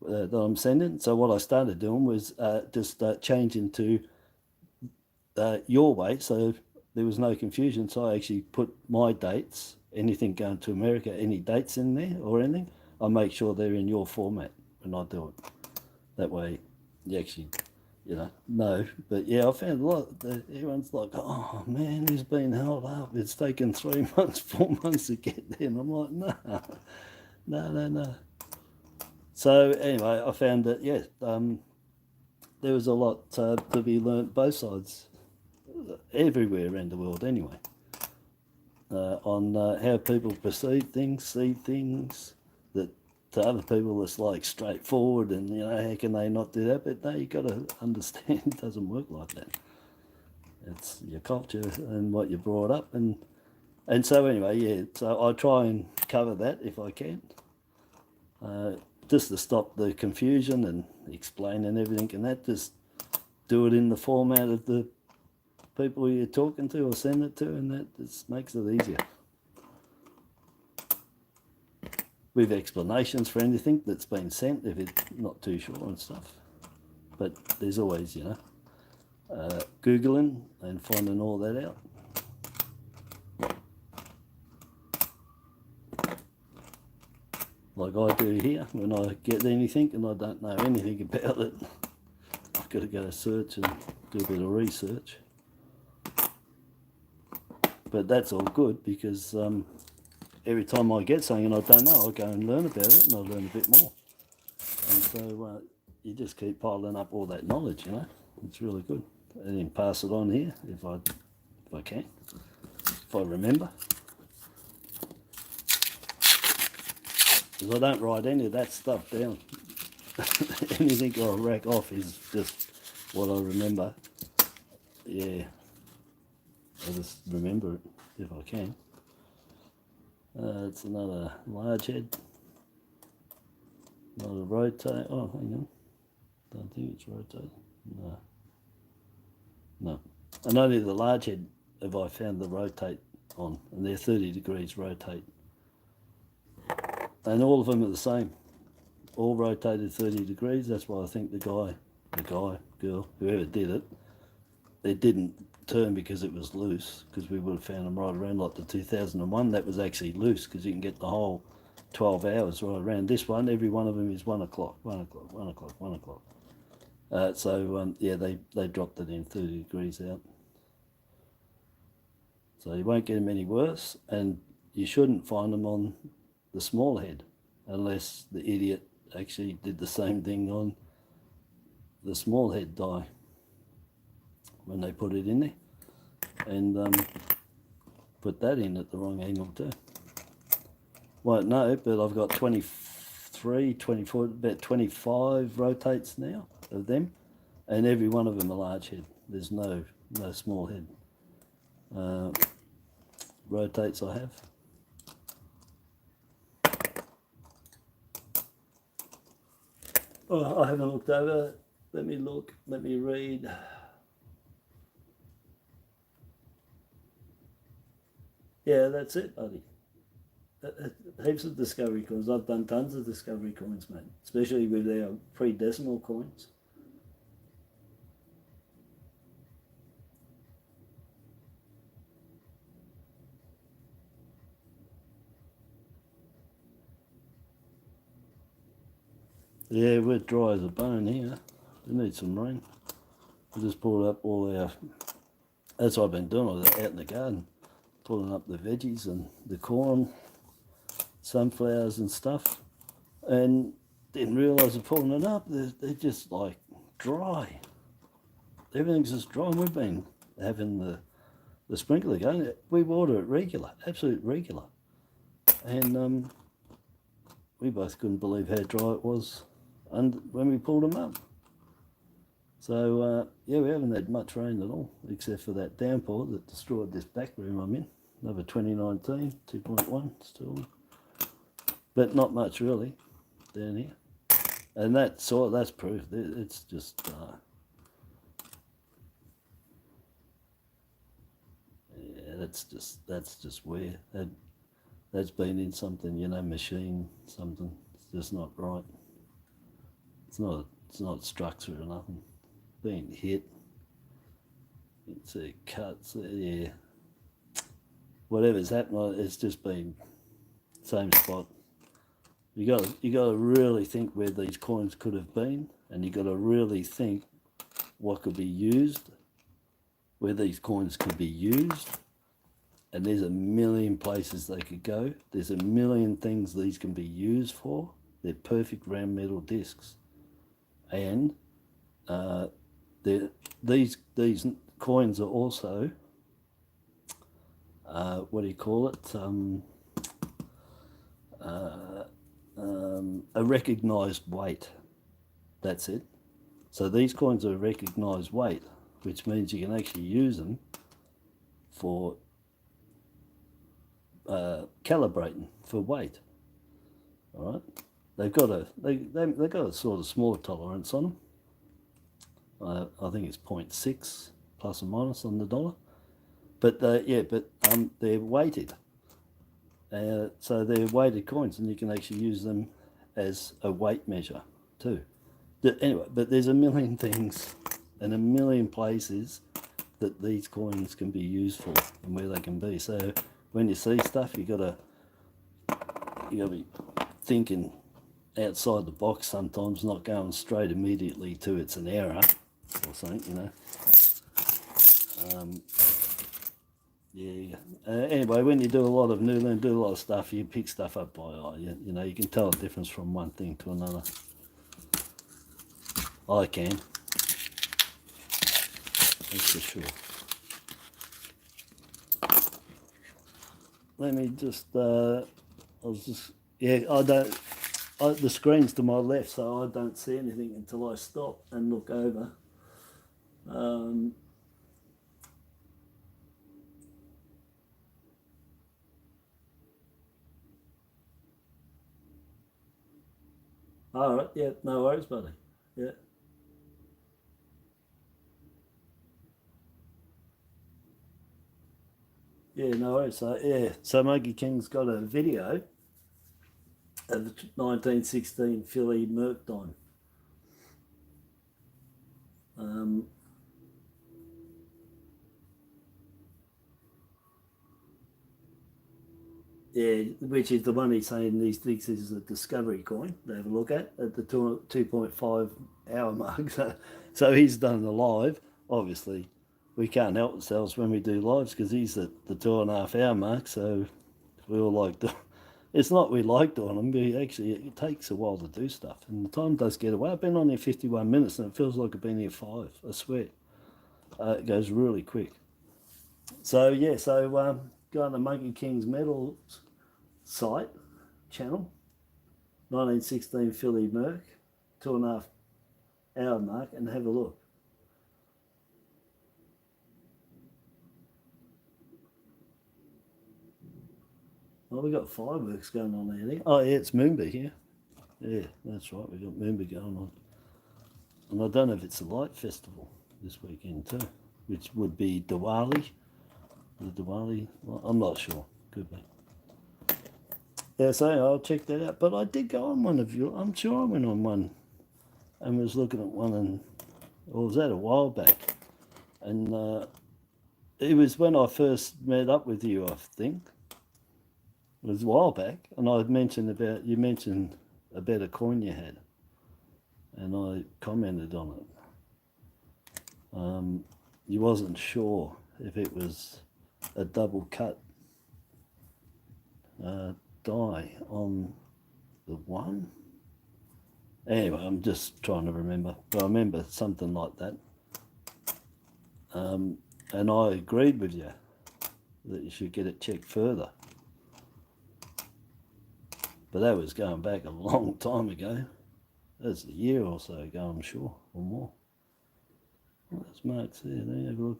that I'm sending. So what I started doing was just changing to your way, so there was no confusion. So I actually put my dates, anything going to America, any dates in there or anything, I make sure they're in your format when I do it. That way you actually... no, but yeah, I found a lot that everyone's like, oh man, he's been held up. It's taken 3 months, 4 months to get there. And I'm like, no. So anyway, I found that, yeah, there was a lot to be learnt both sides, everywhere around the world anyway, on how people perceive things, see things, that to other people it's like straightforward and, how can they not do that? But no, you got to understand it doesn't work like that. It's your culture and what you're brought up. And so anyway, yeah, so I try and cover that if I can, just to stop the confusion and explain and everything, and that just do it in the format of the people you're talking to or send it to, and that just makes it easier. With explanations for anything that's been sent if it's not too sure and stuff. But there's always, Googling and finding all that out. Like I do here, when I get anything and I don't know anything about it, I've got to go search and do a bit of research. But that's all good because every time I get something and I don't know, I'll go and learn about it, and I'll learn a bit more. And so you just keep piling up all that knowledge, you know. It's really good. And then pass it on here if I can, if I remember. Because I don't write any of that stuff down. Anything I rack off is just what I remember. Yeah, I just remember it if I can. It's another large head. Not a rotate. Oh, hang on. Don't think it's rotated. No. And only the large head have I found the rotate on, and they're 30 degrees rotate. And all of them are the same. All rotated 30 degrees. That's why I think the guy, girl, whoever did it, it didn't turn because it was loose, because we would have found them right around like the 2001. That was actually loose because you can get the whole 12 hours right around. This one, every one of them is 1 o'clock, 1 o'clock, 1 o'clock, 1 o'clock. Yeah, they dropped it in 30 degrees out. So you won't get them any worse, and you shouldn't find them on the small head unless the idiot actually did the same thing on the small head die when they put it in there, and put that in at the wrong angle too. Won't know, but I've got 23, 24, about 25 rotates now of them, and every one of them a large head. There's no small head rotates I have. Oh, I haven't looked over. Let me look. Let me read. Yeah, that's it, buddy. Heaps of discovery coins. I've done tons of discovery coins, mate, especially with our pre-decimal coins. Yeah, we're dry as a bone here. We need some rain. I just pulled up all our... That's what I've been doing, all that out in the garden. Pulling up the veggies and the corn, sunflowers and stuff. And didn't realise I'm pulling it up. They're just like dry. Everything's just dry. And we've been having the sprinkler going. We water it regular, absolute regular. And we both couldn't believe how dry it was when we pulled them up. So yeah, we haven't had much rain at all, except for that downpour that destroyed this back room I'm in. Another 2019, 2.1 still. But not much really down here. And that's proof. It's just yeah, that's just where that's been in something, you know, machine something. It's just not right. It's not structure or nothing. Being hit. You can see cuts, yeah. Whatever's happened, it's just been same spot. You got to really think where these coins could have been, and you got to really think what could be used, where these coins could be used. And there's a million places they could go. There's a million things these can be used for. They're perfect round metal discs, and these coins are also what do you call it? A recognised weight. That's it. So these coins are a recognised weight, which means you can actually use them for calibrating for weight. All right, they've got a sort of small tolerance on them. I think it's 0.6 plus or minus on the dollar, but they're weighted. So they're weighted coins, and you can actually use them as a weight measure too. Anyway, but there's a million things and a million places that these coins can be used for and where they can be. So when you see stuff, you gotta be thinking outside the box sometimes, not going straight immediately to it's an error or something, you know. Yeah. Anyway, when you do a lot of noodling, do a lot of stuff, you pick stuff up by eye. You know, you can tell the difference from one thing to another. I can. That's for sure. Let me just, I was just, yeah, the screen's to my left, so I don't see anything until I stop and look over. All right, yeah, no worries, buddy. Yeah. Yeah, no worries. So, yeah, so Monkey King's got a video of the 1916 Philly Mercdine. Yeah, which is the one he's saying he thinks is a discovery coin to have a look at the 2.5 hour mark. So he's done the live. Obviously, we can't help ourselves when we do lives because he's at the 2.5 hour mark. So we all like to. It's not we like doing them, but actually it takes a while to do stuff, and the time does get away. I've been on here 51 minutes, and it feels like I've been here 5. I swear, it goes really quick. So yeah, so go on the Monkey King's Metals site channel, 1916 Philly Merc, 2.5 hour mark, and have a look. Oh, we got fireworks going on there. Oh yeah, it's Moomba here. Yeah, that's right. We got Moomba going on, and I don't know if it's a light festival this weekend too, which would be Diwali. The Diwali. Well, I'm not sure. Could be. Yeah, so I'll check that out. But I did go on one of you. I'm sure I went on one and was looking at one, and or was that a while back? And it was when I first met up with you, I think. It was a while back, and I mentioned about you mentioned a better coin you had, and I commented on it. You wasn't sure if it was a double cut die on the one. Anyway, I'm just trying to remember, but I remember something like that. And I agreed with you that you should get it checked further. But that was going back a long time ago. That's a year or so ago, I'm sure, or more. Well, there's marks there. Have a look.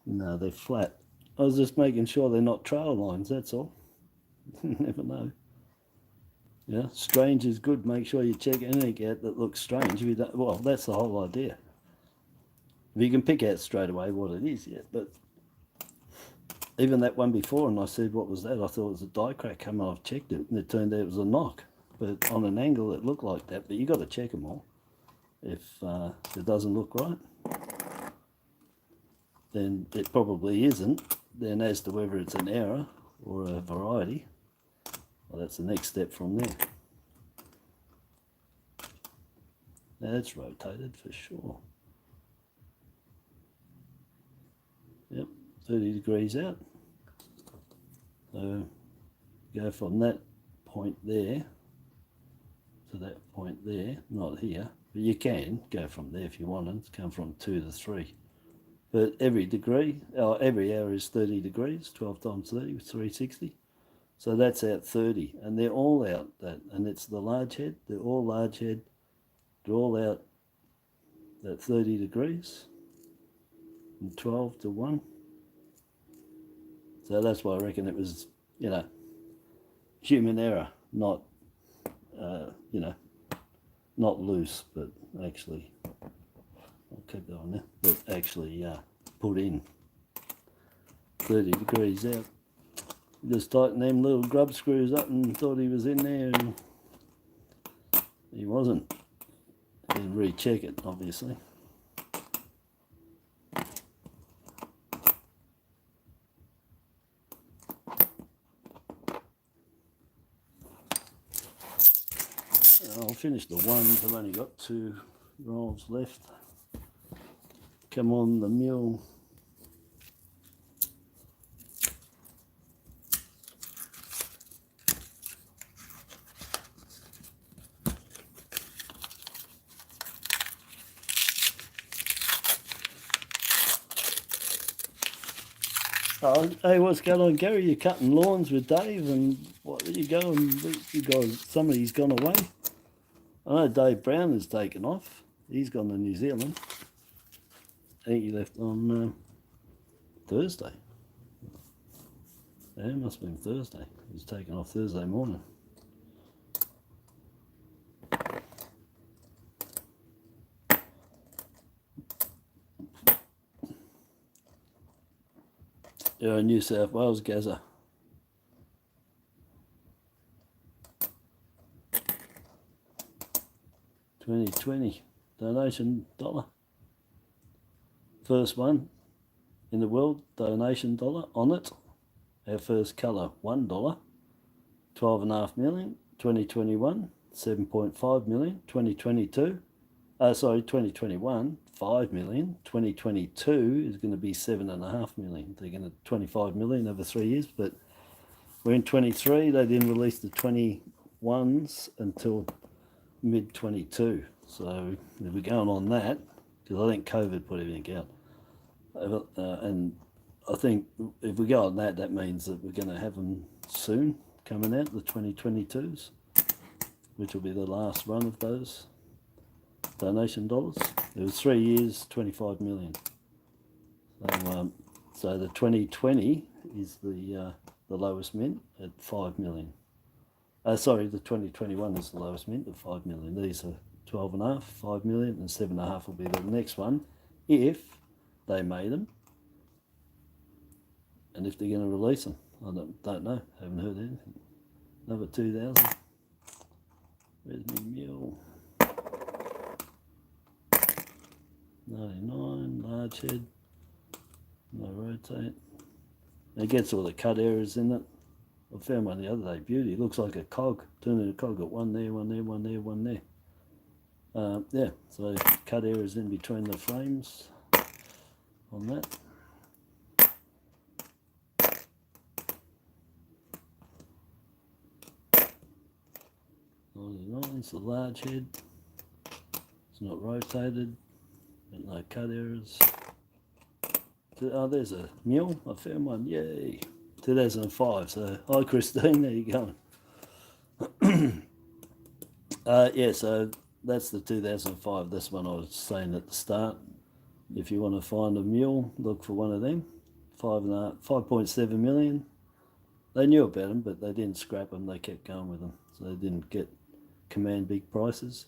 No, they're flat. I was just making sure they're not trail lines, that's all. Never know. Yeah, strange is good. Make sure you check anything out that looks strange. If you don't, well, that's the whole idea. If you can pick out straight away what it is, yeah. But even that one before, and I said, what was that? I thought it was a die crack coming. I've checked it, and it turned out it was a knock. But on an angle, it looked like that. But you got to check them all. If it doesn't look right, then it probably isn't. Then as to whether it's an error or a variety, well, that's the next step from there. Now that's rotated for sure. Yep, 30 degrees out. So go from that point there to that point there, not here, but you can go from there if you want to come from 2 to 3. But every degree, every hour is 30 degrees, 12 times 30, 360. So that's out 30, and they're all out that, and it's the large head, they're all large head, they're all out at 30 degrees, and 12 to 1. So that's why I reckon it was, you know, human error, not, you know, not loose, but actually, I'll keep going there, but actually put in 30 degrees out. Just tighten them little grub screws up and thought he was in there, and he wasn't. Then recheck it, obviously. I'll finish the ones. I've only got 2 rolls left. come on the mill. Oh, hey, what's going on, Gary? You're cutting lawns with Dave, and what are you going? You guys, somebody's gone away. I know Dave Brown has taken off. He's gone to New Zealand. I think he left on Thursday. Yeah, it must have been Thursday. He's taken off Thursday morning. You're in New South Wales, Gaza. $20 donation dollar. First one in the world, donation dollar on it. Our first colour, $1. 12.5 million. 2021, 7.5 million. 2022, 2021, 5 million. 2022 is going to be 7.5 million. They're going to 25 million over 3 years, but we're in 23. They didn't release the 21s until mid 22. So we're going on that because I think COVID put everything out. And I think if we go on that, that means that we're going to have them soon coming out, the 2022s, which will be the last run of those donation dollars. It was 3 years, 25 million. So the 2020 is the lowest mint at 5 million. Sorry, the 2021 is the lowest mint at 5 million. These are 12.5, 5 million, and 7.5 will be the next one if they made them, and if they're going to release them. I don't know. Haven't heard anything. Another 2,000. Where's my mule? 99, large head. No rotate. It gets all the cut errors in it. I found one the other day. Beauty. It looks like a cog. Turned into a cog. Got one there, one there, one there, one there. Yeah, so cut errors in between the frames on that. 99, it's a large head. It's not rotated. Got no cut errors. Oh, there's a mule. I found one. Yay. 2005. So, hi Christine, there you going. Yeah, so that's the 2005. That's one I was saying at the start. If you want to find a mule, look for one of them. 5.7 million. They knew about them, but they didn't scrap them. They kept going with them, so they didn't command big prices.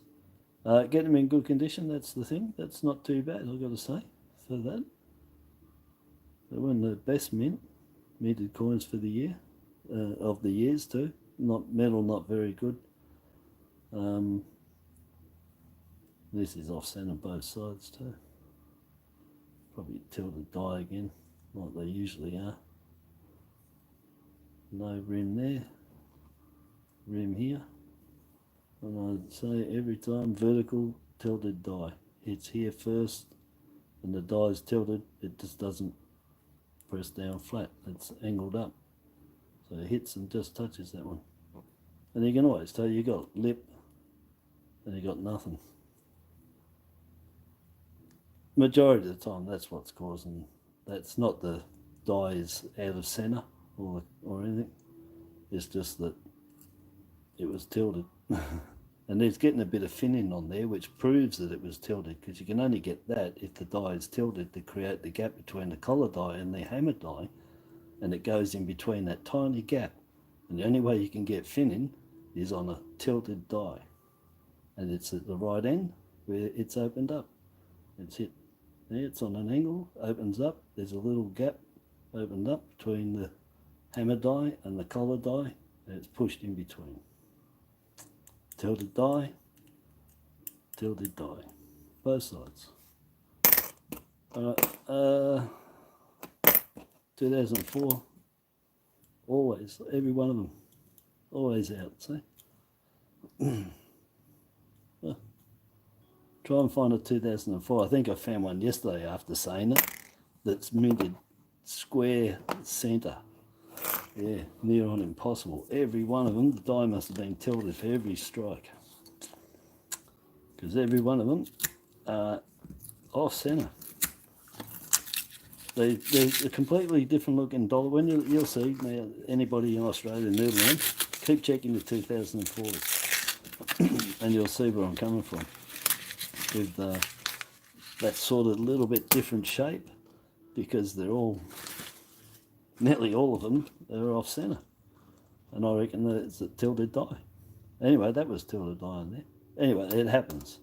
Get them in good condition. That's the thing. That's not too bad, I've got to say, for that. They weren't the best minted coins for the year, of the years too. Not metal, not very good. This is off center both sides too. Probably tilted die again, like they usually are. No rim there, rim here. And I'd say every time vertical tilted die. Hits here first and the die is tilted, it just doesn't press down flat, it's angled up. So it hits and just touches that one. And you can always tell you got lip and you got nothing. Majority of the time that's what's causing, that's not the die is out of center or anything. It's just that it was tilted. And there's getting a bit of finning on there which proves that it was tilted, because you can only get that if the die is tilted to create the gap between the collar die and the hammer die, and it goes in between that tiny gap. And the only way you can get finning is on a tilted die, and it's at the right end where it's opened up. It's hit there, it's on an angle, opens up, there's a little gap opened up between the hammer die and the collar die, and it's pushed in between. Tilted die, both sides. 2004, always, every one of them, always out, see? Try and find a 2004. I think I found one yesterday after saying it. That's minted square centre. Yeah, near on impossible. Every one of them, the die must have been tilted for every strike. Because every one of them are off centre. They're a completely different looking dollar. When you'll see, now, anybody in Australia noodling, keep checking the 2004s. And you'll see where I'm coming from. With that sort of little bit different shape. Because they're all, nearly all of them, are off centre. And I reckon that it's a tilted die. Anyway, that was tilted die in there. Anyway, it happens.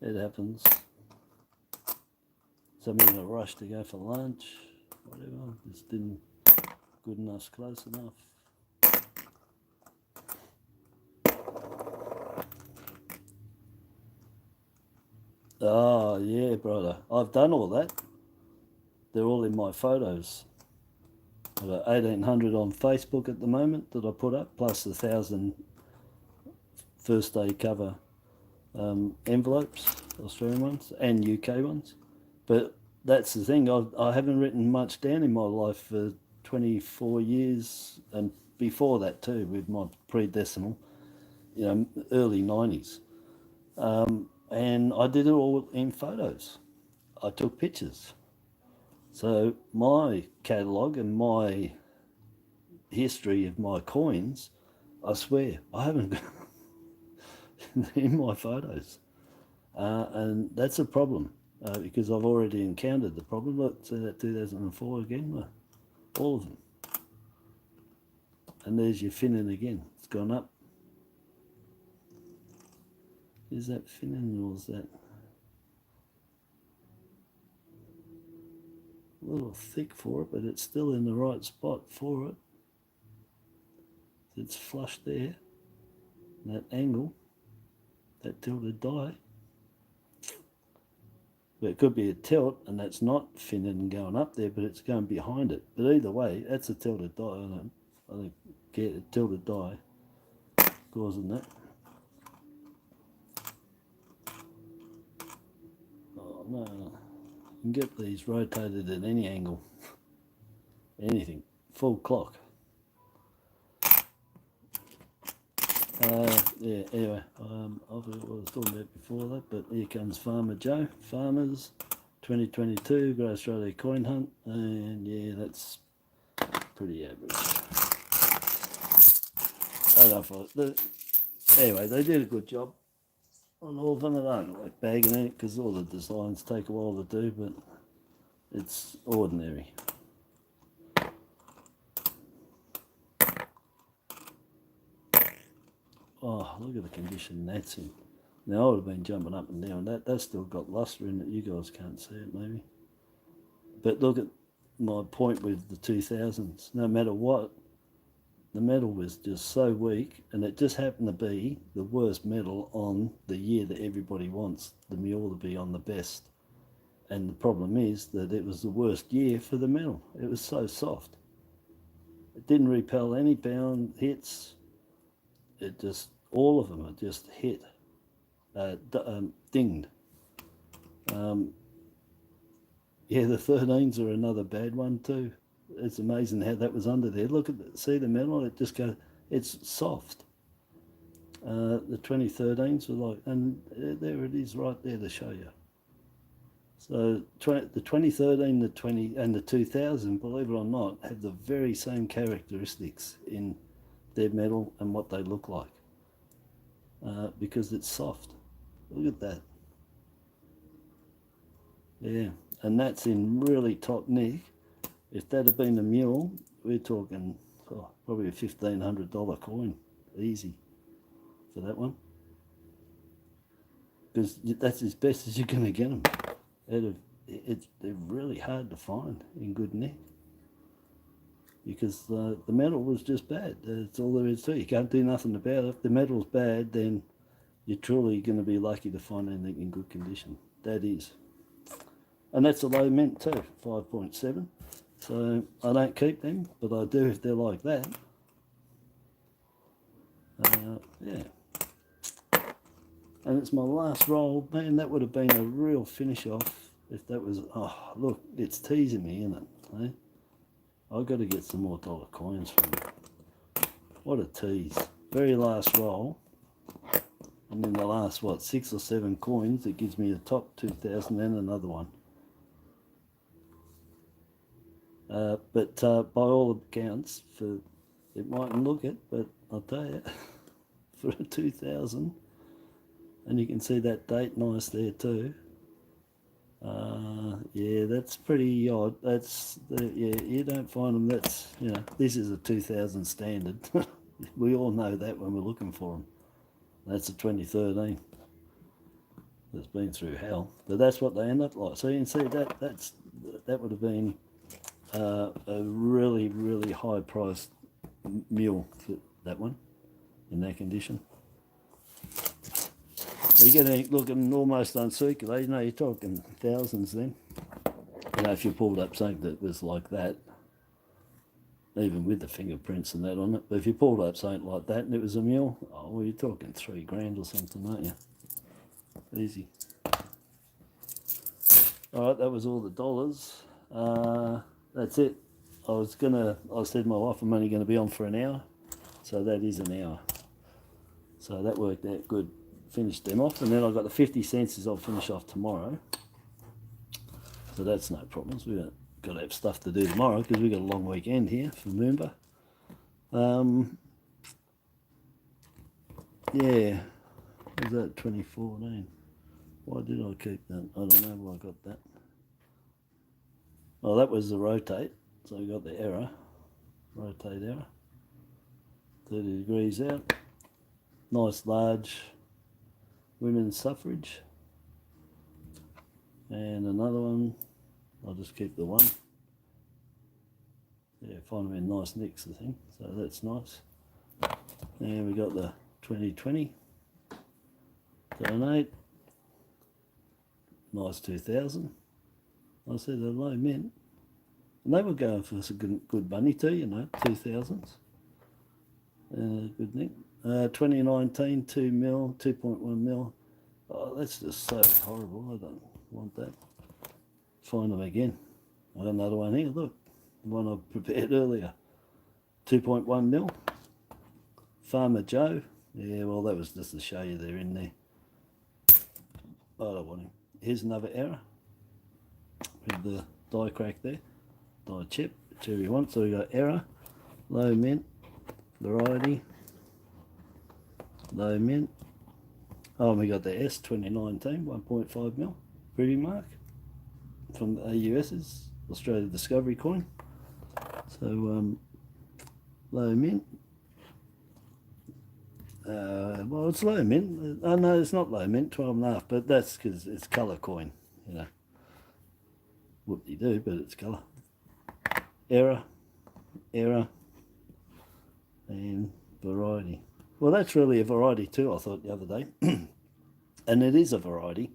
It happens. Somebody in a rush to go for lunch, whatever, just didn't good enough, close enough. Oh, yeah, brother. I've done all that. They're all in my photos. I've got 1,800 on Facebook at the moment that I put up, plus 1,000 first day cover envelopes, Australian ones and UK ones. But that's the thing, I haven't written much down in my life for 24 years, and before that too, with my pre-decimal, you know, early 90s. And I did it all in photos. I took pictures. So my catalogue and my history of my coins, I swear, I haven't got in my photos. And that's a problem, because I've already encountered the problem. Look, see that 2004 again, all of them. And there's your Finnan again, it's gone up. Is that Finnan or is that a little thick for it, but it's still in the right spot for it. It's flush there, that angle, that tilted die. But it could be a tilt, and that's not Finnan going up there, but it's going behind it. But either way, that's a tilted die. I don't get a tilted die causing that. Oh no. You can get these rotated at any angle, anything, full clock. Yeah, anyway, I forgot what I was talking about before that, but here comes Farmer Joe, Farmers, 2022, Great Australia Coin Hunt, and yeah, that's pretty average. I don't know if anyway, they did a good job on all of them. I don't like bagging it because all the designs take a while to do, but it's ordinary. Oh, look at the condition that's in. Now, I would have been jumping up and down. That's still got luster in it. You guys can't see it, maybe. But look at my point with the 2000s. No matter what, the metal was just so weak, and it just happened to be the worst metal on the year that everybody wants the mule to be on the best. And the problem is that it was the worst year for the metal. It was so soft. It didn't repel any pound hits. It just, all of them are just hit, dinged. Yeah, the 13s are another bad one too. It's amazing how that was under there. Look at see the metal, it just goes, it's soft. The 2013s were like, and there it is right there to show you. So the 2013, the 20 and the 2000, believe it or not, have the very same characteristics in their metal and what they look like, because it's soft. Look at that. Yeah, and that's in really top nick. If that had been a mule, we're talking probably a $1,500 coin, easy, for that one. Because that's as best as you're going to get them. They're really hard to find in good nick. Because the metal was just bad. That's all there is to it. You can't do nothing about it. If the metal's bad, then you're truly going to be lucky to find anything in good condition. That is. And that's a low mint too, 5.7. So I don't keep them, but I do if they're like that. Yeah. And it's my last roll. Man, that would have been a real finish off if that was... Oh, look, it's teasing me, isn't it? Eh? I've got to get some more dollar coins from it. What a tease. Very last roll. And then the last, what, 6 or 7 coins, it gives me a top 2,000 and another one. But by all accounts, it mightn't look it, but I'll tell you, for a 2,000, and you can see that date nice there too. Yeah, that's pretty odd. Yeah, you don't find them. That's, you know, this is a 2,000 standard. We all know that when we're looking for them. That's a 2013. That's been through hell, but that's what they end up like. So you can see that would have been a really high priced mule for that one in that condition. You're getting looking almost uncirculated. You know, you're talking thousands then. You know, if you pulled up something that was like that, even with the fingerprints and that on it. But if you pulled up something like that and it was a mule, oh, well, you're talking $3,000 or something, aren't you? Easy. All right, that was all the dollars. That's it. I said to my wife, I'm only going to be on for an hour, so that is an hour. So that worked out good. Finished them off, and then I've got the 50 cents I'll finish off tomorrow. So that's no problems. We've got to have stuff to do tomorrow because we've got a long weekend here for Moomba. Yeah, was that 2014? Why did I keep that? I don't know why I got that. Oh, that was the rotate. So we got the error. Rotate error. 30 degrees out. Nice large women's suffrage. And another one. I'll just keep the one. Yeah, find them in nice nicks, I think. So that's nice. And we got the 2020. Donate. Nice 2,000. I said they're low mint. And they were going for some good money too, you know, 2,000s. Good nick. 2019, 2 mil, 2.1 mil. Oh, that's just so horrible. I don't want that. Find them again. I got another one here. Look, the one I prepared earlier. 2.1 mil. Farmer Joe. Yeah, well, that was just to show you they're in there. I don't want him. Here's another error with the die crack there. Die chip, whichever you want. So we got error, low mint, variety, low mint. Oh, and we got the S 2019 1.5 mil pretty mark from the AUS's Australia Discovery coin. So low mint. Well, it's low mint. Oh no, it's not low mint, 12.5, but that's because it's colour coin, you know. Whoop-de-doo, but it's colour. Error, and variety. Well, that's really a variety too, I thought the other day. And it is a variety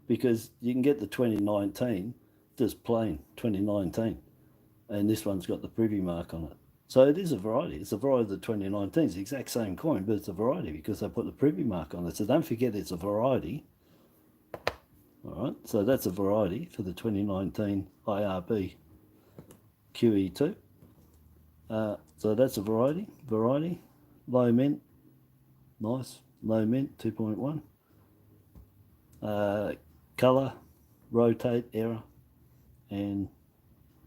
because you can get the 2019 just plain 2019, and this one's got the privy mark on it. So it is a variety. It's a variety of the 2019. It's the exact same coin, but it's a variety because they put the privy mark on it. So don't forget it's a variety. All right, so that's a variety for the 2019 IRB QE2. So that's a variety, low mint, nice, low mint, 2.1. Colour, rotate, error, and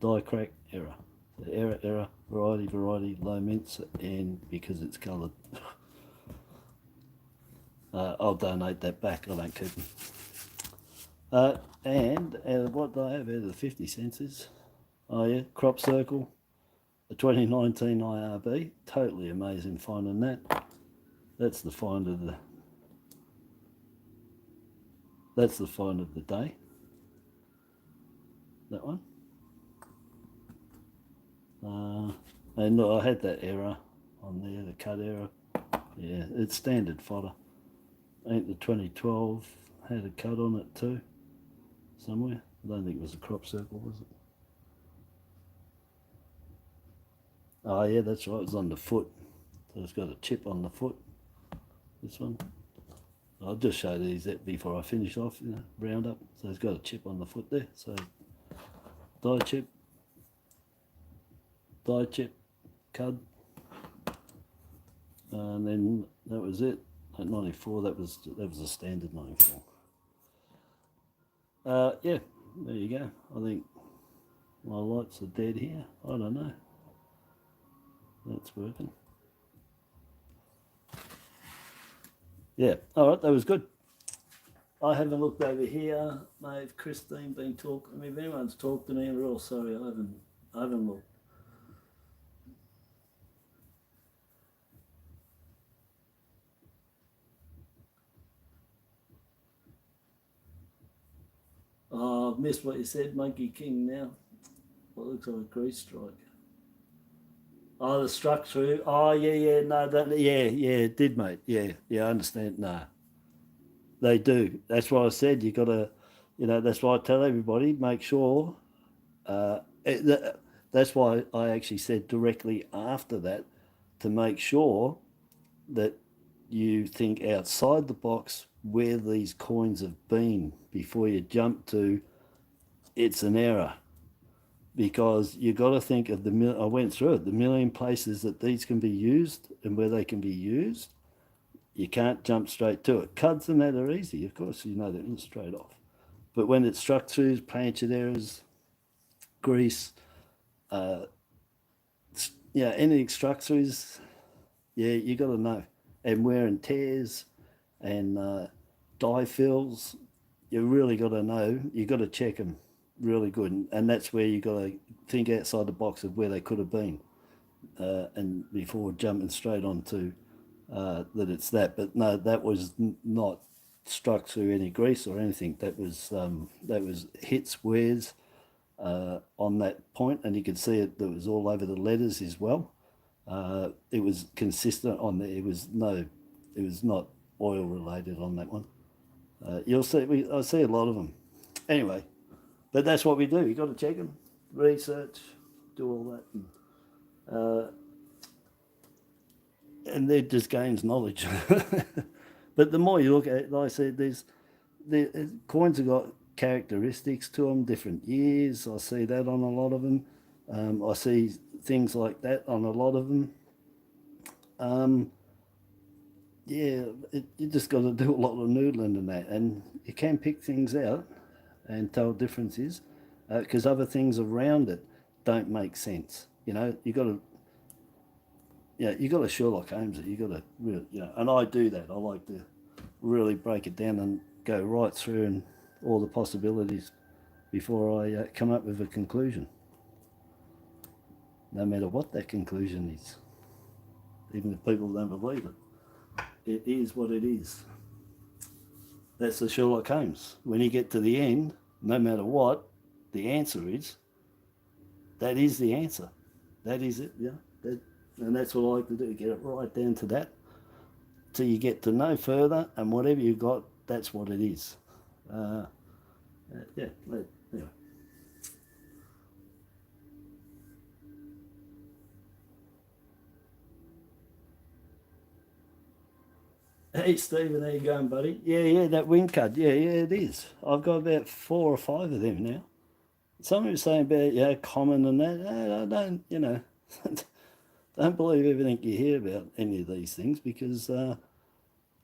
die crack, error. So error, variety, low mints, and because it's coloured. I'll donate that back, I don't keep them. And what do I have out of the 50 cents is, oh yeah, crop circle, the 2019 IRB, totally amazing finding that. That's the find of the day. That one. And look, I had that error on there, the cut error. Yeah, it's standard fodder. Ain't the 2012 had a cut on it too, somewhere. I don't think it was a crop circle, was it? Oh yeah, that's right, it was on the foot. So it's got a chip on the foot, this one. I'll just show these before I finish off, you know, round up. So it's got a chip on the foot there. So die chip, cud. And then that was it. At 94, that was a standard 94. Yeah, there you go. I think my lights are dead here. I don't know. That's working. Yeah, all right, that was good. I haven't looked over here. Mate, Christine been talking to me. If anyone's talked to me, I'm real sorry. I haven't looked. Oh, I've missed what you said, Monkey King now. What looks like a grease strike. Oh, the struck through. Oh, yeah, no, it did, mate. Yeah, I understand. No, they do. That's why I said you got to, you know, that's why I tell everybody, make sure. That's why I actually said directly after that to make sure that you think outside the box where these coins have been before you jump to it's an error, because you got to think of I went through it, the million places that these can be used and where they can be used. You can't jump straight to it. Cuds and that are easy, of course, you know that straight off. But when it's struck through, planchet errors, grease, anything struck throughs, yeah, you got to know. And wear and tears and dye fills, you really got to know. You got to check them really good, and that's where you got to think outside the box of where they could have been, and before jumping straight onto that it's that. But no, that was not struck through any grease or anything. That was hits wears on that point, and you could see it. That was all over the letters as well. It was consistent on there. It was not oil related on that one. You'll see. I see a lot of them. Anyway, but that's what we do. You got to check them, research, do all that, and it just gains knowledge. But the more you look at it, like I said, the coins have got characteristics to them, different years. I see that on a lot of them. I see things like that on a lot of them. You just got to do a lot of noodling and that, and you can pick things out and tell differences, because other things around it don't make sense. You know, you got to Sherlock Holmes it. You got to really, and I do that. I like to really break it down and go right through and all the possibilities before I come up with a conclusion. No matter what that conclusion is, even if people don't believe it. It is what it is. That's the Sherlock Holmes. When you get to the end, no matter what the answer is, that is the answer. That is it, and that's what I like to do, get it right down to that, till you get to know further, and whatever you've got, that's what it is. Anyway. Hey Stephen, how you going, buddy? Yeah, that wing cud. Yeah, it is. I've got about 4 or 5 of them now. Some are saying about common and that. I don't, don't believe everything you hear about any of these things, because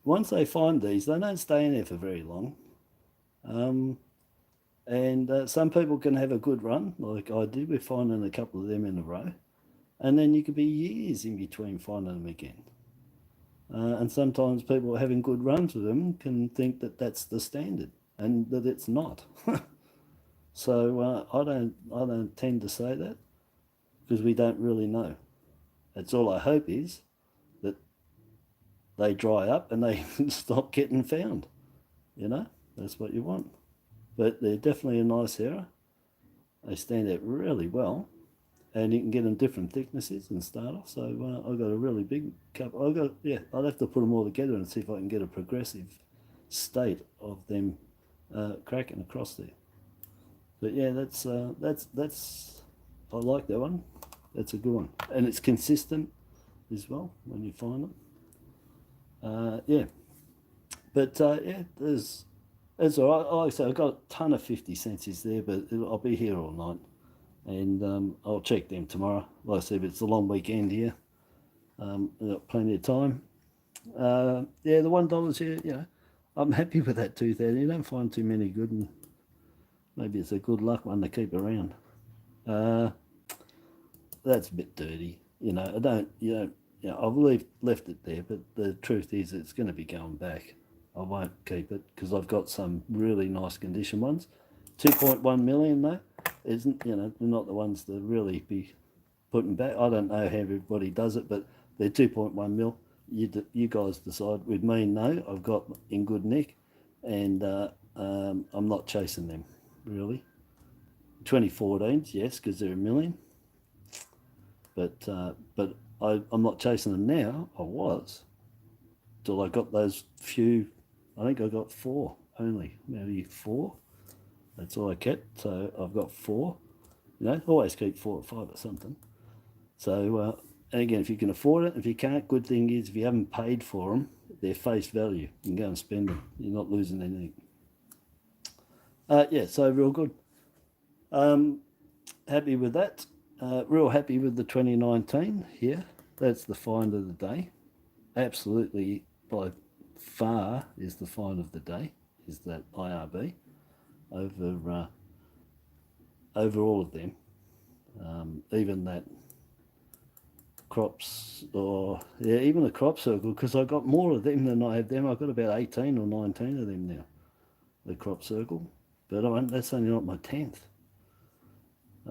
once they find these, they don't stay in there for very long. And some people can have a good run, like I did with finding a couple of them in a row, and then you could be years in between finding them again. And sometimes people having good runs with them can think that that's the standard, and that it's not. So I don't tend to say that, because we don't really know. That's all I hope is that they dry up and they stop getting found. That's what you want. But they're definitely a nice error. They stand out really well, and you can get them different thicknesses and start off. So I've got a really big cup. I'll have to put them all together and see if I can get a progressive state of them cracking across there. But yeah, that's I like that one. That's a good one, and it's consistent as well when you find them. But yeah, it's all right. Like I say, I've got a ton of 50 cents there, but I'll be here all night. And I'll check them tomorrow. Like I said, it's a long weekend here. I've got plenty of time. Yeah, the $1 here, you know, I'm happy with that 2,000. You don't find too many good, and maybe it's a good luck one to keep around. That's a bit dirty, you know. I've left it there, but the truth is, it's going to be going back. I won't keep it because I've got some really nice condition ones. 2.1 million though, isn't, you know, they're not the ones to really be putting back. I don't know how everybody does it, but they're 2.1 mil. You guys decide. With me, no, I've got in good nick, and I'm not chasing them really. 2014s, yes, because they're a million, but I'm not chasing them now. I was till I got those few. I think I got 4 only, maybe 4. That's all I kept. So I've got 4. You know, always keep 4 or 5 or something. So, and again, if you can afford it, if you can't, good thing is if you haven't paid for them, they're face value. You can go and spend them. You're not losing anything. Yeah, so real good. Happy with that. Real happy with the 2019 here. That's the find of the day. Absolutely, by far, is the find of the day. Is that IRB over all of them. Even that crops, or yeah, even the crop circle, because I got more of them than I have them. I've got about 18 or 19 of them now, the crop circle, but that's only not my 10th.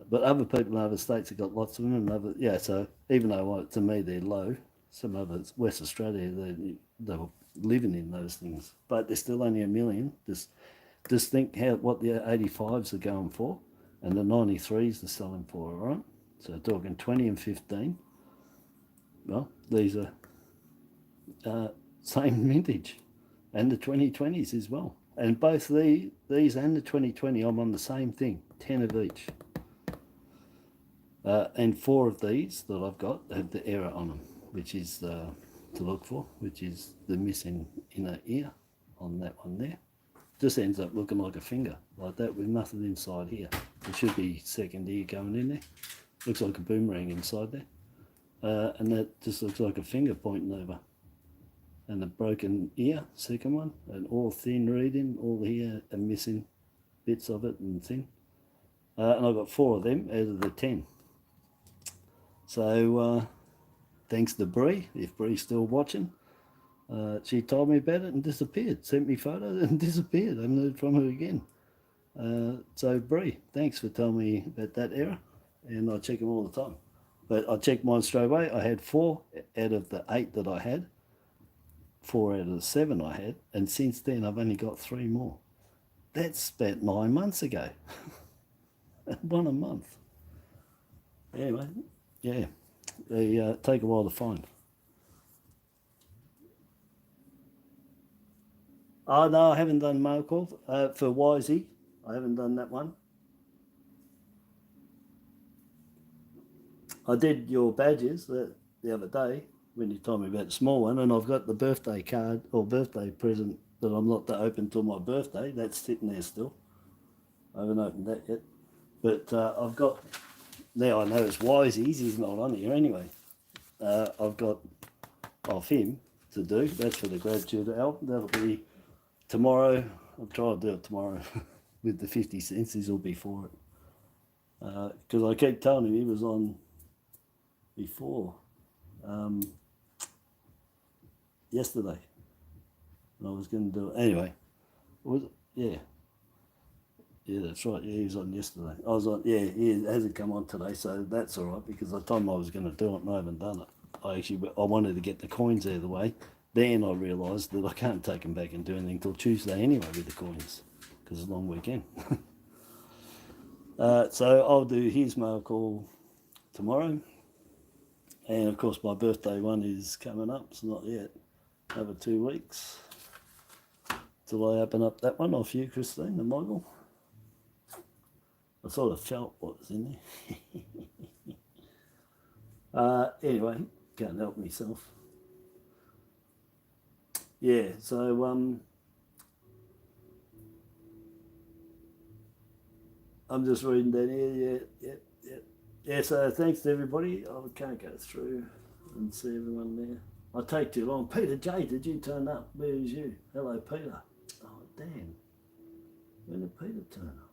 But other people in other states have got lots of them, and other, yeah, so even though to me they're low, some others, West Australia, they were living in those things, but they're still only a million. Just think what the 85s are going for, and the 93s are selling for, all right? So talking 20 and 15. Well, these are same vintage, and the 2020s as well. And both these and the 2020, I'm on the same thing, 10 of each. And 4 of these that I've got have the error on them, which is to look for, which is the missing inner ear on that one there. Just ends up looking like a finger, like that, with nothing inside here. It should be second ear going in there. Looks like a boomerang inside there. And that just looks like a finger pointing over. And a broken ear, second one, and all thin reading, all here are missing bits of it and thin. And I've got 4 of them out of the 10. So thanks to Bree, if Bree's still watching, she told me about it and disappeared, sent me photos and disappeared. I haven't heard from her again. So Bree, thanks for telling me about that error, and I check them all the time. But I checked mine straight away. I had 4 out of the 8 that I had, 4 out of the 7 I had, and since then I've only got 3 more. That's about 9 months ago. 1 a month. Anyway, yeah, they take a while to find. Oh no, I haven't done mail call for Wisey. I haven't done that one. I did your badges the other day when you told me about the small one, and I've got the birthday card or birthday present that I'm not to open till my birthday. That's sitting there still. I haven't opened that yet. But I've got, now I know it's Wisey's, he's not on here anyway. I've got off him to do. That's for the gratitude album. That'll be tomorrow. I'll try to do it tomorrow with the 50 cents. This will be for it. Because I keep telling him he was on before yesterday. And I was going to do it. Anyway, was it? Yeah. Yeah, that's right. Yeah, he was on yesterday. I was on, yeah, he hasn't come on today, so that's all right, because I told him I was going to do it and I haven't done it. I wanted to get the coins out of the way. Then I realised that I can't take them back and do anything till Tuesday anyway with the coins, because it's a long weekend. So I'll do his mail call tomorrow. And of course my birthday one is coming up. It's not yet. Over 2 weeks till I open up that one off you, Christine and Michael. I sort of felt what was in there. Anyway, can't help myself. Yeah, so I'm just reading down here. Yeah. So thanks to everybody. I can't go through and see everyone there. I take too long. Peter J, did you turn up? Where's you? Hello, Peter. Oh, damn. When did Peter turn up?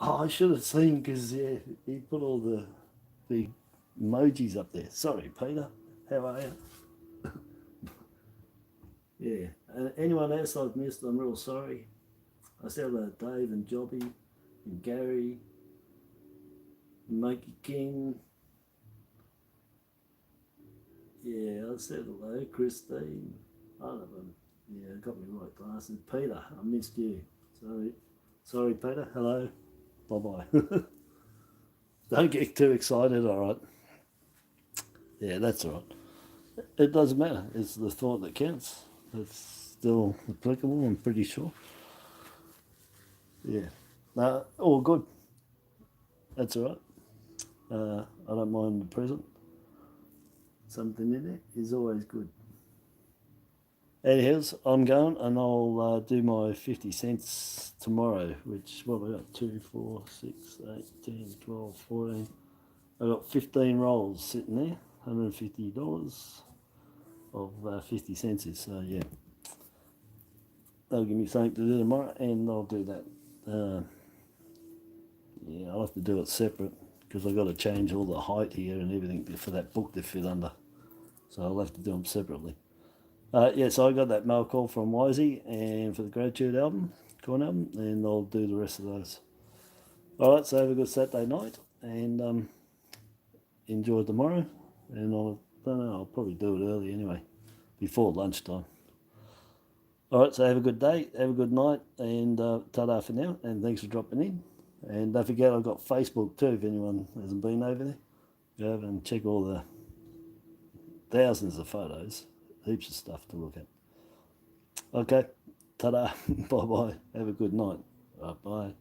Oh, I should have seen because he put all the emojis up there. Sorry, Peter. How are you? Yeah. Anyone else I've missed, I'm real sorry. I said hello to Dave and Jobby and Gary and Mikey King. Yeah, I said hello, Christine. I don't know. Yeah, I got me right glasses. Peter, I missed you. Sorry, Peter. Hello. Bye-bye. Don't get too excited, all right? Yeah, that's all right. It doesn't matter. It's the thought that counts. It's still applicable, I'm pretty sure. Yeah. All good. That's all right. I don't mind the present. Something in it is always good. Anyhow, I'm going and I'll do my 50 cents tomorrow, which, what have I got? 2, 4, 6, 8, 10, 12, 14. I've got 15 rolls sitting there, $150 of 50 cents. So, yeah. They'll give me something to do tomorrow and I'll do that. Yeah, I'll have to do it separate because I've got to change all the height here and everything for that book to fit under. So I'll have to do them separately. Yeah, so I got that mail call from Wisey and for the Gratitude album, Corn album, and I'll do the rest of those. All right, so have a good Saturday night and enjoy tomorrow. And I'll probably do it early anyway, before lunchtime. All right, so have a good day, have a good night, and ta-da for now, and thanks for dropping in. And don't forget, I've got Facebook too, if anyone hasn't been over there. Go over and check all the thousands of photos, heaps of stuff to look at. Okay, ta-da, bye-bye, have a good night. Bye.